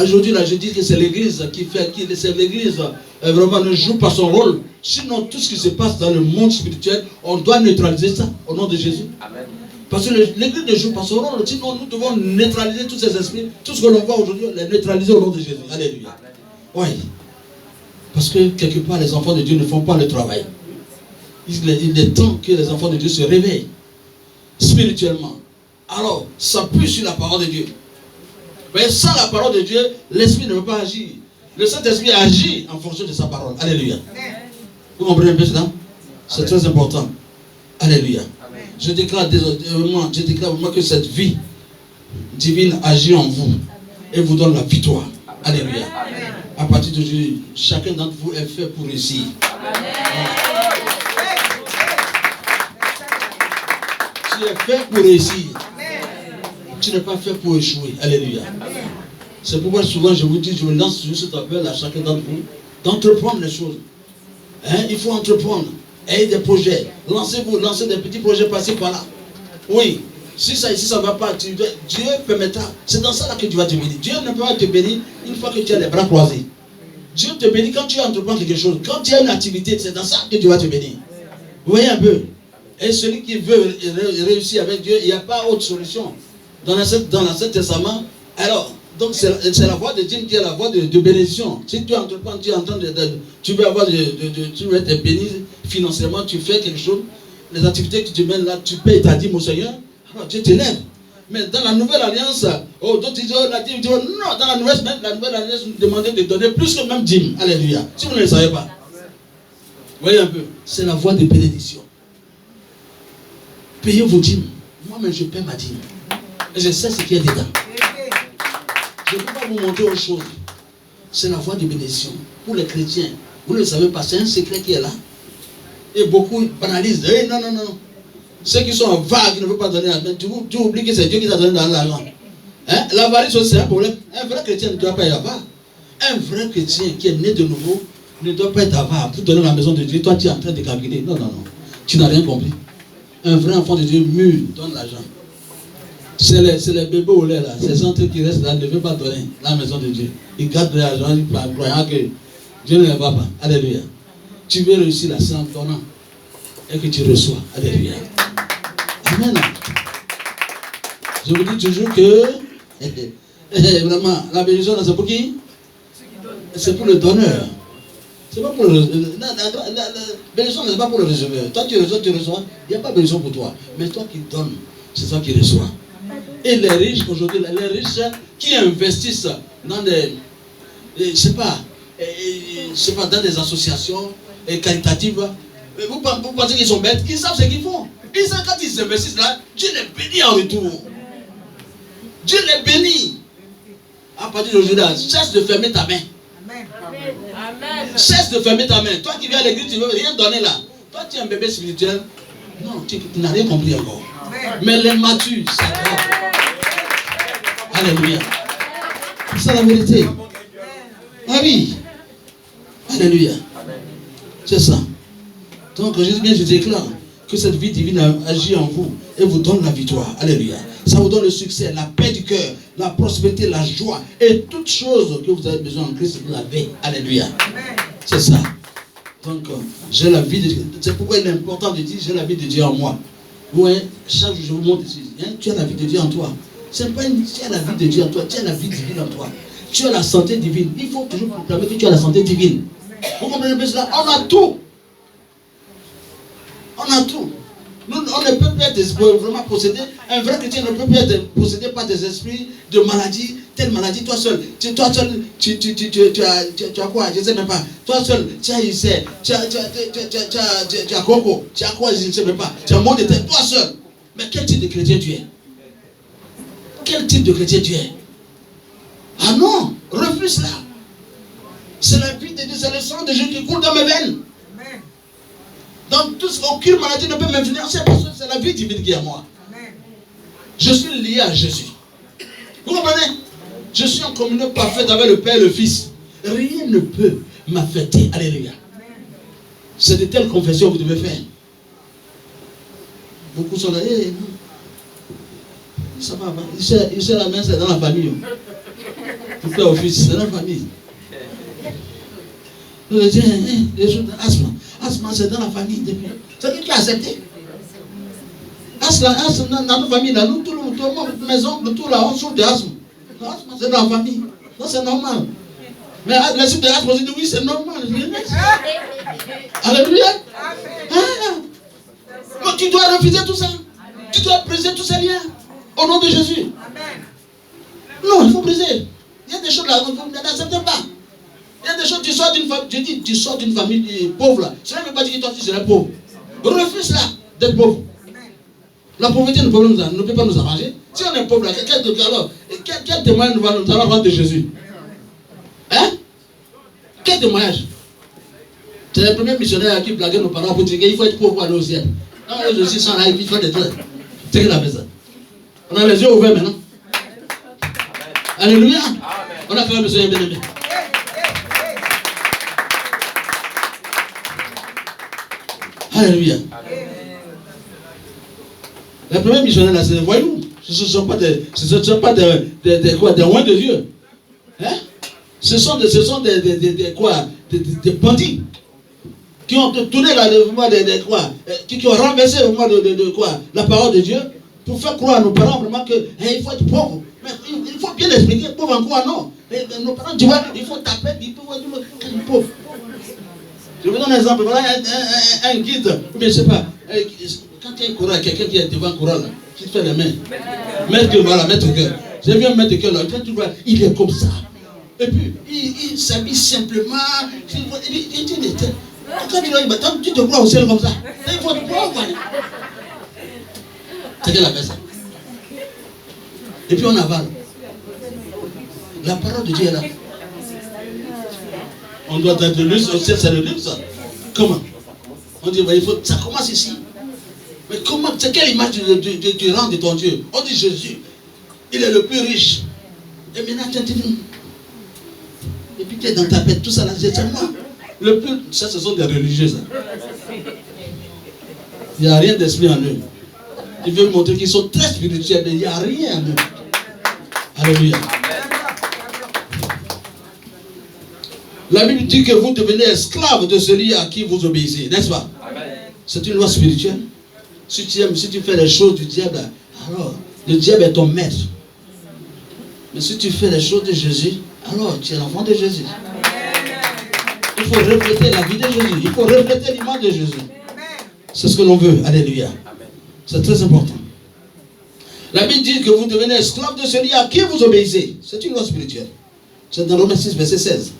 Aujourd'hui, là, je dis que c'est l'église qui fait, c'est l'église vraiment ne joue pas son rôle. Sinon, tout ce qui se passe dans le monde spirituel, on doit neutraliser ça au nom de Jésus. Amen. Parce que l'église ne joue pas son rôle. Sinon, nous devons neutraliser tous ces esprits. Tout ce que l'on voit aujourd'hui, les neutraliser au nom de Jésus. Alléluia. Oui. Parce que quelque part, les enfants de Dieu ne font pas le travail. Il est temps que les enfants de Dieu se réveillent spirituellement. Alors, s'appuie sur la parole de Dieu. Mais sans la parole de Dieu, l'esprit ne peut pas agir. Le Saint-Esprit agit en fonction de sa parole. Alléluia. Vous comprenez un peu cela? C'est très important. Alléluia. Je déclare vraiment que cette vie divine agit en vous et vous donne la victoire. Alléluia. À partir d'aujourd'hui, chacun d'entre vous est fait pour réussir. Tu es fait pour réussir. Tu n'es pas fait pour échouer. Alléluia. C'est pourquoi souvent je vous dis, je me lance sur cet appel à chacun d'entre vous d'entreprendre les choses. Il faut entreprendre. Ayez des projets. Lancez-vous, lancez des petits projets par-ci par-là. Oui. Si ça ici, ça ne va pas, Dieu permettra. C'est dans ça là que tu vas te bénir. Dieu ne peut pas te bénir une fois que tu as les bras croisés. Dieu te bénit quand tu entreprends quelque chose. Quand tu as une activité, c'est dans ça que tu vas te bénir. Vous voyez un peu. Et celui qui veut réussir avec Dieu, il n'y a pas autre solution. Dans l'Ancien Testament, alors, donc c'est la voie de Dieu qui est la voie de bénédiction. Si tu entreprends, tu veux avoir tu veux être béni financièrement, tu fais quelque chose, les activités que tu mènes là, tu payes ta dîme au Seigneur, alors Dieu t'élève. Mais dans la nouvelle alliance, d'autres disent, non, dans la nouvelle alliance, nous demandait de donner plus que même dîme. Alléluia. Si vous ne le savez pas. Vous voyez un peu, c'est la voie de bénédiction. Payez vos dîmes. Moi-même, je paie ma dîme. Et je sais ce qu'il y a dedans. Je ne peux pas vous montrer autre chose. C'est la voie de bénédiction. Pour les chrétiens, vous ne le savez pas, c'est un secret qui est là. Et beaucoup banalisent. Non. Ceux qui sont en vague, qui ne veulent pas donner l'argent, tu oublies que c'est Dieu qui t'a donné l'argent. L'avarice aussi, c'est un problème. Un vrai chrétien ne doit pas y avoir. Un vrai chrétien qui est né de nouveau ne doit pas être avare pour donner la maison de Dieu. Toi, tu es en train de calculer. Non. Tu n'as rien compris. Un vrai enfant de Dieu mûr donne l'argent. C'est les bébés au lait là, ces gens qui restent là ne veulent pas donner la maison de Dieu. Ils gardent l'argent, croyant que Dieu ne les va pas. Alléluia. Tu veux réussir là, c'est en donnant et que tu reçois. Alléluia. Amen. Je vous dis toujours que vraiment, la bénédiction c'est pour qui? C'est pour le donneur. C'est pas pour le la bénédiction n'est pas pour le receveur. Toi tu reçois, il n'y a pas de bénédiction pour toi. Mais toi qui donnes, c'est toi qui reçois. Et les riches aujourd'hui, les riches qui investissent dans des, je sais pas, dans des associations caritatives, vous pensez qu'ils sont bêtes? Ils savent ce qu'ils font. Ils savent quand ils investissent là, Dieu les bénit en retour. Dieu les bénit. À partir d'aujourd'hui, cesse de fermer ta main. Amen. Cesse de fermer ta main. Toi qui viens à l'église, tu ne veux rien donner là. Toi tu es un bébé spirituel. Non, tu n'as rien compris encore. Mais les matures, ça va. Alléluia. C'est ça la vérité. Ah oui. Alléluia. C'est ça. Donc je déclare que cette vie divine agit en vous et vous donne la victoire. Alléluia. Ça vous donne le succès, la paix du cœur, la prospérité, la joie et toutes choses que vous avez besoin en Christ, vous l'avez. Alléluia. C'est ça. Donc, j'ai la vie de Dieu. C'est pourquoi il est important de dire j'ai la vie de Dieu en moi. Oui, chaque jour je vous montre ici. Tu as la vie de Dieu en toi. C'est pas tu as la vie de Dieu en toi, tu as la vie divine en toi. Tu as la santé divine. Il faut toujours proclamer que tu as la santé divine. Vous comprenez bien cela? On a tout. On a tout. Nous, on ne peut plus être vraiment possédé. Un vrai chrétien ne peut plus être possédé par des esprits de maladie, telle maladie, toi seul. Tu as quoi? Je ne sais même pas. Toi seul, tu as Isère, tu as Coco, tu as quoi? Je ne sais même pas. Tu as monde de tête, toi seul. Mais quel type de chrétien tu es? Quel type de chrétien tu es? Ah non, refuse cela. C'est la vie de Dieu, c'est le sang de Jésus qui coule dans mes veines. Donc, aucune maladie ne peut m'influencer parce que c'est la vie divine qui est à moi. Je suis lié à Jésus. Vous comprenez? Je suis en communion parfaite avec le Père et le Fils. Rien ne peut m'affecter. Alléluia. C'est de telles confessions que vous devez faire. Beaucoup sont là. Hey, ça va. Ici, la main, c'est dans la famille. Tout Père au Fils, c'est dans la famille. Vous allez dire, les choses d'asthme. Asthme, c'est dans la famille. C'est qui a accepté? Asthme, dans notre famille, là, nous, tout le monde, mes oncles, tout là, on souffre d'asthme. L'asthme, c'est dans la famille. Non, c'est normal. Mais les souffres d'asthme, on dit oui, c'est normal. Alléluia. Mais tu dois refuser tout ça. Tu dois briser tous ces liens. Au nom de Jésus. Non, il faut briser. Il y a des choses là, vous n'acceptez pas. Il y a des choses, tu sors d'une famille, je dis, tu sors d'une famille pauvre là. Cela ne veut pas dire que toi tu serais pauvre. Refuse là d'être pauvre. La pauvreté ne peut pas nous arranger. Si on est pauvre là, quel témoignage nous allons avoir de Jésus? Hein? Quel témoignage? C'est le premier missionnaire qui blaguait nos parents pour dire qu'il faut être pauvre pour aller au ciel. Non, je suis sans là, il faut des trucs. C'est qu'il a fait ça. On a les yeux ouverts maintenant. Alléluia. On a fait un monsieur bien aimé. Alléluia. Les premiers missionnaires là, c'est des voyous. Ce ne sont pas des loin de Dieu. Hein? Ce sont des bandits qui ont tourné là, qui ont renversé au moment de quoi, la parole de Dieu pour faire croire à nos parents vraiment qu'il faut être pauvre. Mais il faut bien l'expliquer, pauvre en quoi non. Et nos parents, tu vois, il faut taper, il faut être pauvre. Je vous donne un exemple. Voilà un guide, mais je ne sais pas. Quand il y a un courant, quelqu'un qui est devant le courant, là, qui fait les mains. Maître cœur. J'ai vu un maître cœur là, tu vois, il est comme ça. Et puis, il s'habille simplement. Quand tu te crois au ciel comme ça, il faut te croire. C'est qu'elle a fait ça. Et puis on avale. La parole de Dieu est là. On doit être de luxe, au ciel c'est le luxe. Comment? On dit, il faut, ça commence ici. Mais comment? C'est quelle image tu rends de ton Dieu? On dit Jésus, il est le plus riche. Et maintenant tu dis, et puis tu es dans ta tête, tout ça là, c'est moi. Le plus, ça ce sont des religieux ça. Il n'y a rien d'esprit en eux. Ils veulent montrer qu'ils sont très spirituels, mais il n'y a rien en eux. Alléluia. La Bible dit que vous devenez esclave de celui à qui vous obéissez, n'est-ce pas? C'est une loi spirituelle. Si tu fais les choses du diable, alors le diable est ton maître. Mais si tu fais les choses de Jésus, alors tu es l'enfant de Jésus. Il faut refléter la vie de Jésus. Il faut refléter l'image de Jésus. C'est ce que l'on veut. Alléluia. C'est très important. La Bible dit que vous devenez esclave de celui à qui vous obéissez. C'est une loi spirituelle. C'est dans Romains 6, verset 16.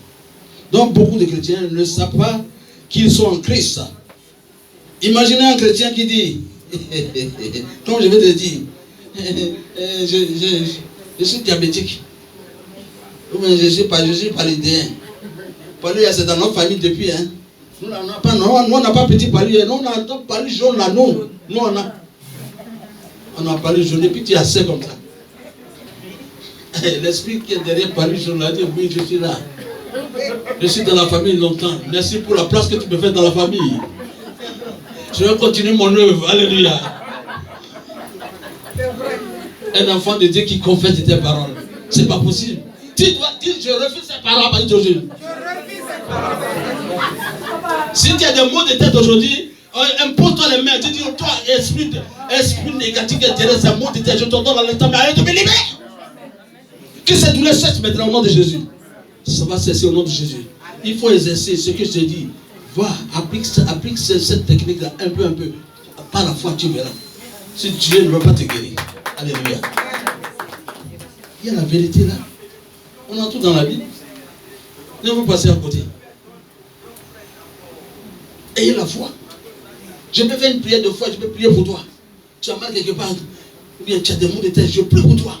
Donc beaucoup de chrétiens ne savent pas qu'ils sont en Christ. Imaginez un chrétien qui dit, comme je vais te dire, je suis diabétique. Ou bien je suis paludéen. Paludéen, c'est dans notre famille depuis. Hein. Nous, on n'a pas petit paludéen. Nous, on a un paludéen jaune là. Nous, on a paludéen jaune. Et puis tu as assez comme ça. L'esprit qui est derrière paludéen jaune là dit, oui, je suis là. Je suis dans la famille longtemps. Merci pour la place que tu me fais dans la famille. Je vais continuer mon œuvre. Alléluia. Un enfant de Dieu qui confesse tes paroles. C'est pas possible. Tu dois dire, je refuse ces paroles à partir d'aujourd'hui. Si tu as des maux de tête aujourd'hui, impose-toi les mains. Tu dis, toi, esprit négatif qui intéresse ces maux de tête, je te donne dans l'instant, mais arrête de me libérer. Que cette douleur cesse maintenant au nom de Jésus. Ça va cesser au nom de Jésus. Il faut exercer ce que je te dis. Va, applique cette technique-là un peu. Par la foi, tu verras. Si Dieu ne veut pas te guérir. Alléluia. Il y a la vérité là. On a tout dans la Bible. Ne vous passez à côté. Ayez la foi. Je peux faire une prière de foi, je peux prier pour toi. Tu as mal quelque part, ou bien tu as des maux de tête, je prie pour toi.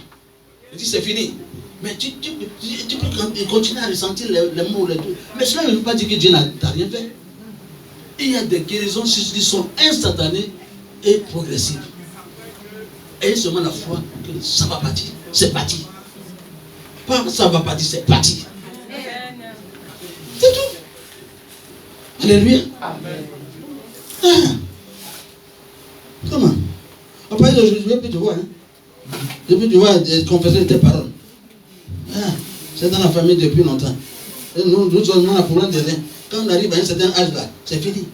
Je dis c'est fini. Mais tu peux continuer à ressentir les mots, les trucs. Mais cela ne veut pas dire que Dieu n'a rien fait. Il y a des guérisons qui sont instantanées et progressives. Et seulement la foi que ça va partir. C'est parti. Pas ça va partir, c'est parti. C'est tout. Alléluia. Ah. Comment? Après, je vais plus te voir. Depuis tu vois confesser tes paroles. Ah. C'est dans la famille depuis longtemps. Et nous on a un problème de rien. Quand on arrive à un certain âge là, c'est fini.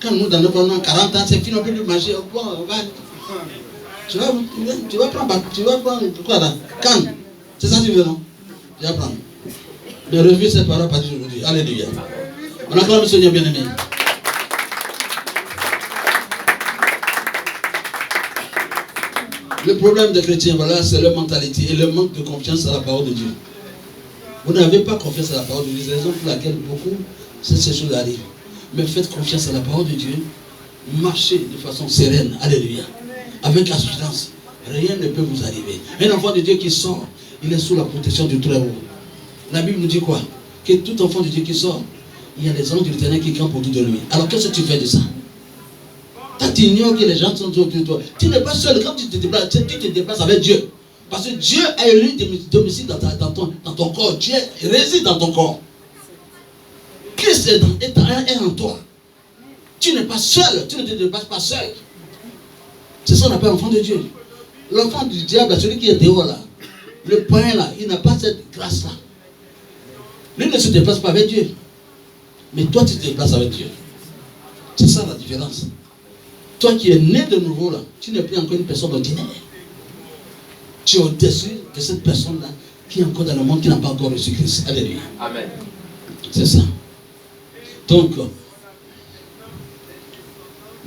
Quand nous dans nos 40 ans, c'est fini, on ne peut plus marcher. Bon, on va. Tu vas prendre quoi là? Cannes. C'est ça que tu veux, non? Tu vas prendre. De revivre cette parole à partir d'aujourd'hui. Alléluia. On acclame le Seigneur bien-aimé. Le problème des chrétiens, voilà, c'est leur mentalité et le manque de confiance à la parole de Dieu. Vous n'avez pas confiance à la parole de Dieu. C'est la raison pour laquelle beaucoup, ces choses arrivent. Mais faites confiance à la parole de Dieu. Marchez de façon sereine. Alléluia. Avec assurance. Rien ne peut vous arriver. Un enfant de Dieu qui sort, il est sous la protection du Très-Haut. La Bible nous dit quoi? Que tout enfant de Dieu qui sort, il y a les anges de l'Éternel qui campent autour de lui. Alors qu'est-ce que tu fais de ça? Quand tu ignores que les gens sont autour de toi, tu n'es pas seul. Quand tu te déplaces avec Dieu. Parce que Dieu a élu domicile dans ton corps. Dieu réside dans ton corps. Christ est en toi. Tu n'es pas seul. Tu ne te déplaces pas seul. C'est ça qu'on appelle l'enfant de Dieu. L'enfant du diable, celui qui est dehors là, le païen là, il n'a pas cette grâce là. Lui ne se déplace pas avec Dieu. Mais toi, tu te déplaces avec Dieu. C'est ça la différence. Toi qui es né de nouveau là, tu n'es plus encore une personne ordinaire. Tu es au-dessus de cette personne-là qui est encore dans le monde, qui n'a pas encore reçu Christ. Alléluia. Amen. C'est ça. Donc,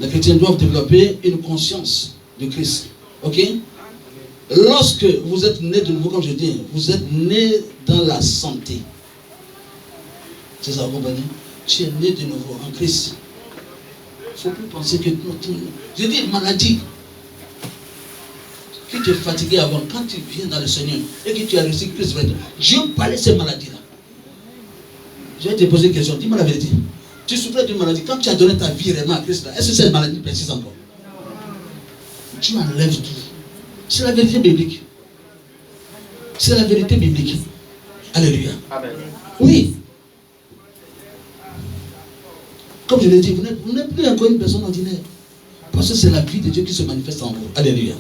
les chrétiens doivent développer une conscience de Christ. Ok? Lorsque vous êtes né de nouveau, comme je dis, vous êtes né dans la santé. C'est ça, vous comprenez? Tu es né de nouveau en Christ. Il ne faut plus penser que... Je dis maladie. Que tu es fatigué avant, quand tu viens dans le Seigneur et que tu as reçu Christ, Dieu parlait de ces maladies-là. Je vais te poser une question, dis-moi la vérité. Tu souffrais d'une maladie, quand tu as donné ta vie réellement à Christ, est-ce que cette maladie persiste encore? Tu enlèves tout. C'est la vérité biblique. C'est la vérité biblique. Alléluia. Amen. Oui. Comme je l'ai dit, vous n'êtes plus encore une personne ordinaire. Parce que c'est la vie de Dieu qui se manifeste en vous. Alléluia.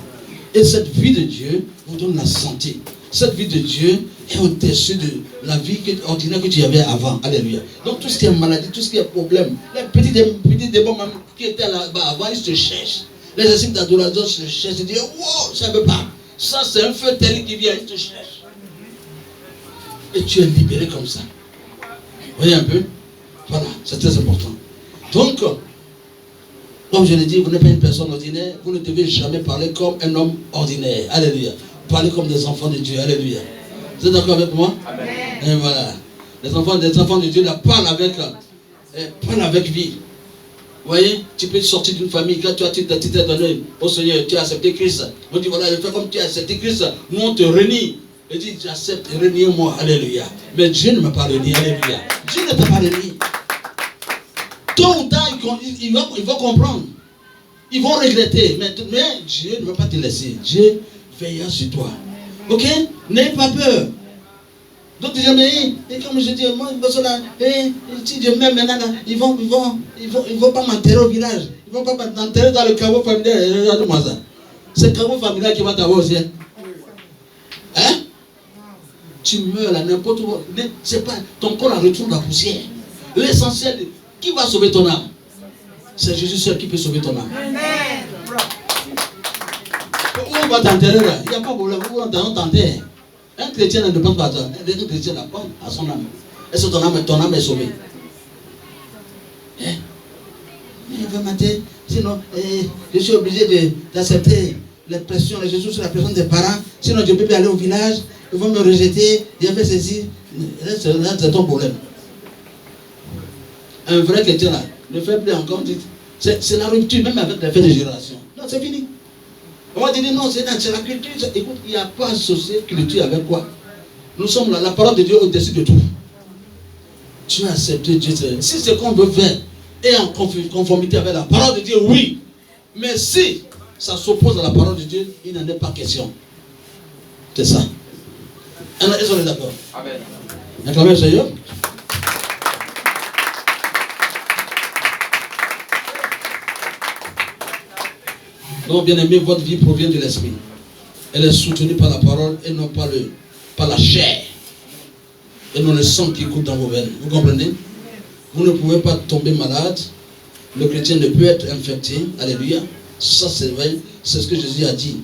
Et cette vie de Dieu vous donne la santé. Cette vie de Dieu est au-dessus de la vie ordinaire que tu avais avant. Alléluia. Donc tout ce qui est maladie, tout ce qui est problème, les petits démons qui étaient là-bas avant, ils se cherchent. Les esprits d'adoration se cherchent. Ils disent, wow, ça ne veut pas. Ça c'est un feu terrible qui vient, ils te cherchent. Et tu es libéré comme ça. Vous voyez un peu? Voilà, c'est très important. Donc, comme je l'ai dit, vous n'êtes pas une personne ordinaire, vous ne devez jamais parler comme un homme ordinaire. Alléluia. Parlez comme des enfants de Dieu. Alléluia. Vous êtes d'accord avec moi? Amen. Et voilà. Les enfants de Dieu là, parlent avec vie. Vous voyez, tu peux sortir d'une famille, quand tu t'es donné au Seigneur, tu as accepté Christ. On dit voilà, je fais comme tu as accepté Christ, nous on te renie. Et dit, j'accepte, reniez-moi. Alléluia. Mais Dieu ne m'a pas renié. Alléluia. Dieu ne t'a pas renié. Tôt ou tard, ils vont comprendre. Ils vont regretter. Mais Dieu ne va pas te laisser. Dieu veillera sur toi. Ok? N'ayez pas peur. Donc tu dis, mais comme je dis, moi, si Dieu m'aime maintenant, ils vont pas m'enterrer au village. Ils vont pas m'enterrer dans le caveau familial. Regarde-moi ça. C'est le caveau familial qui va t'avoir aussi. Hein? Tu meurs là, n'importe où. C'est pas, ton corps la retourne la poussière. L'essentiel, qui va sauver ton âme? C'est Jésus seul qui peut sauver ton âme. Où on va t'enterrer là? Il n'y a pas de problème. Où on t'enterre? Un chrétien ne dépend pas à toi. Un chrétien dépend à son âme. Est-ce que ton âme est sauvée? Hein? Il va mater. Sinon, je suis obligé d'accepter les pressions, les Jésus sur la pression des parents. Sinon, je ne peux plus aller au village. Ils vont me rejeter. J'ai fait ceci. C'est ton problème. Un vrai chrétien là, ne fait plus encore. C'est la rupture, même avec les faits de génération. Non, c'est fini. On va dire non, c'est la culture. Écoute, il n'y a pas associé culture avec quoi? Nous sommes là, la parole de Dieu au-dessus de tout. Tu as accepté Dieu. Si c'est qu'on veut faire, est en conformité avec la parole de Dieu, oui. Mais si ça s'oppose à la parole de Dieu, il n'en est pas question. C'est ça. Est-ce qu'on est d'accord? Amen. Acclamez le Seigneur. Donc, bien aimé, votre vie provient de l'esprit. Elle est soutenue par la parole et non par la chair. Et non le sang qui coule dans vos veines. Vous comprenez? Vous ne pouvez pas tomber malade. Le chrétien ne peut être infecté. Alléluia. Ça, c'est vrai. C'est ce que Jésus a dit.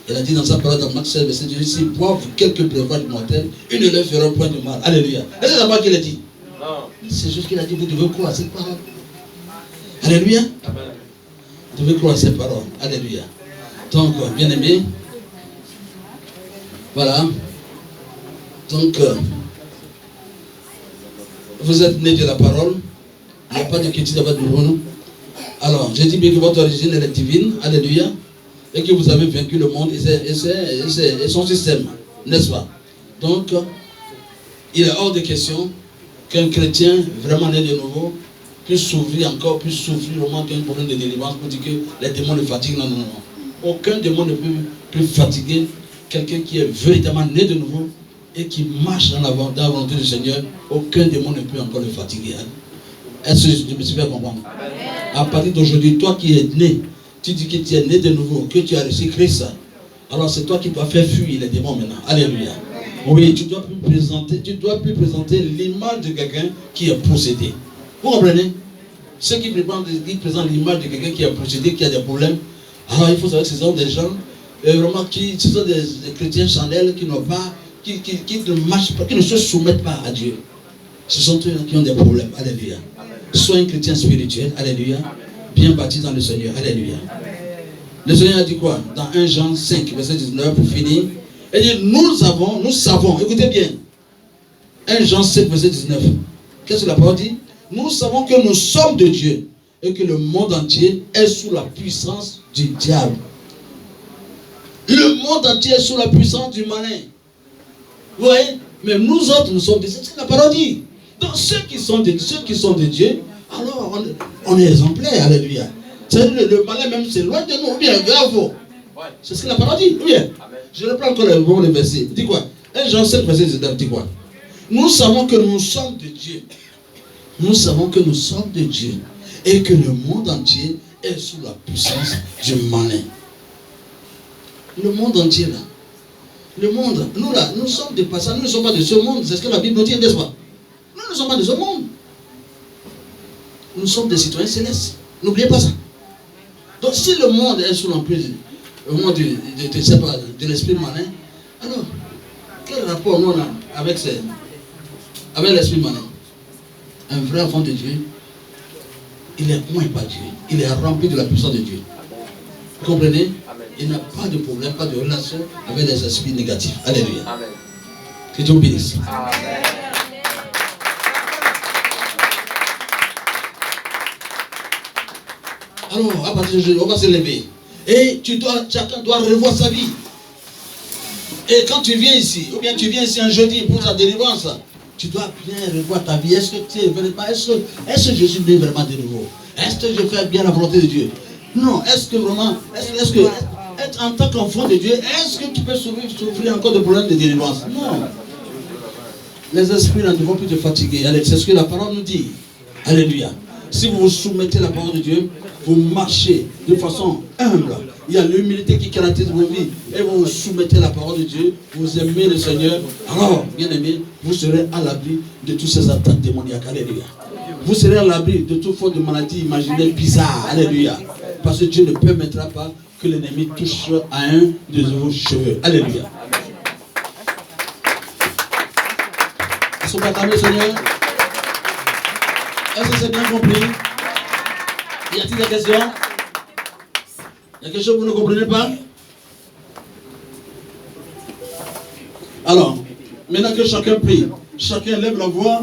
Il a dit dans sa parole dans Marc 16, verset 18, s'ils boivent quelques breuvages mortels, ils ne leur feront point de mal. Alléluia. Est-ce que c'est moi qui l'ai dit? Non. C'est juste qu'il a dit, vous devez croire à cette parole. Alléluia. Amen. Vous devez croire à ces paroles. Alléluia. Donc, bien aimé, voilà. Donc, vous êtes né de la parole. Il n'y a pas de quiétude à votre niveau. Alors, je dis bien que votre origine elle est divine. Alléluia. Et que vous avez vaincu le monde et son système. N'est-ce pas? Donc, il est hors de question qu'un chrétien vraiment né de nouveau puisse souffrir encore, puisse souffrir au moins qu'un problème de délivrance pour dire que les démons le fatiguent. Non, non, non. Aucun démon ne peut plus fatiguer quelqu'un qui est véritablement né de nouveau et qui marche dans la volonté du Seigneur. Aucun démon ne peut encore le fatiguer. Est-ce que je me suis fait comprendre? À partir d'aujourd'hui, toi qui es né, tu dis que tu es né de nouveau, que tu as reçu Christ. Alors c'est toi qui dois faire fuir les démons maintenant. Alléluia. Oui, tu dois plus présenter l'image de quelqu'un qui est possédé. Vous comprenez? Ceux qui présentent l'image de quelqu'un qui est possédé, qui a des problèmes. Alors il faut savoir que ce sont des gens vraiment ce sont des chrétiens charnels qui n'ont pas, qui ne marchent pas, qui ne se soumettent pas à Dieu. Ce sont eux qui ont des problèmes. Alléluia. Sois un chrétien spirituel. Alléluia. Bien baptisé dans le Seigneur. Alléluia. Le Seigneur a dit quoi? Dans 1 Jean 5, verset 19, pour finir. Il dit, nous savons, écoutez bien. 1 Jean 5, verset 19. Qu'est-ce que la parole dit? Nous savons que nous sommes de Dieu et que le monde entier est sous la puissance du diable. Le monde entier est sous la puissance du malin. Vous voyez? Mais nous autres, nous sommes de Dieu. C'est ce que la parole dit. Donc ceux qui sont de Dieu, alors on est exemplaires. Alléluia. C'est-à-dire le malin même s'éloigne de nous. Ou bien vers vous. C'est ce que la parole dit. Ou bien. Je reprends encore le verset. Dis quoi? 1 Jean 7, verset 19. Dis quoi? Nous savons que nous sommes de Dieu. Nous savons que nous sommes de Dieu. Et que le monde entier est sous la puissance du malin. Le monde entier là. Le monde, nous là, nous sommes des passants, nous ne sommes pas de ce monde. C'est ce que la Bible nous dit, n'est-ce pas? Nous ne sommes pas de ce monde. Nous sommes des citoyens célestes. N'oubliez pas ça. Donc si le monde est sous l'emprise de l'esprit malin, alors quel rapport nous on a avec l'esprit malin? Un vrai enfant de Dieu, il est moins par Dieu. Il est rempli de la puissance de Dieu. Vous comprenez? Il n'a pas de problème, pas de relation avec les esprits négatifs. Alléluia. Amen. Que Dieu vous bénisse. Amen. Alors, à partir d'aujourd'hui, on va se lever. Et chacun doit revoir sa vie. Et quand tu viens ici, ou bien tu viens ici un jeudi pour ta délivrance, tu dois bien revoir ta vie. Est-ce que Jésus est vraiment de nouveau? Est-ce que je fais bien la volonté de Dieu? Non. Est-ce que vraiment, est-ce que être en tant qu'enfant de Dieu, est-ce que tu peux souffrir encore de problèmes de délivrance? Non. Les esprits ne vont plus te fatiguer. C'est ce que la parole nous dit. Alléluia. Si vous vous soumettez à la parole de Dieu, vous marchez de façon humble. Il y a l'humilité qui caractérise vos vies. Et vous vous soumettez à la parole de Dieu. Vous aimez le Seigneur. Alors, bien aimé, vous serez à l'abri de toutes ces attaques démoniaques. Alléluia. Vous serez à l'abri de toute forme de maladie imaginaire bizarre. Alléluia. Parce que Dieu ne permettra pas que l'ennemi touche à un de vos cheveux. Alléluia. Est-ce qu'on peut acclamer le Seigneur? Est-ce que c'est bien compris? Y a-t-il des questions? Il y a quelque chose que vous ne comprenez pas? Alors, maintenant que chacun prie, chacun lève la voix.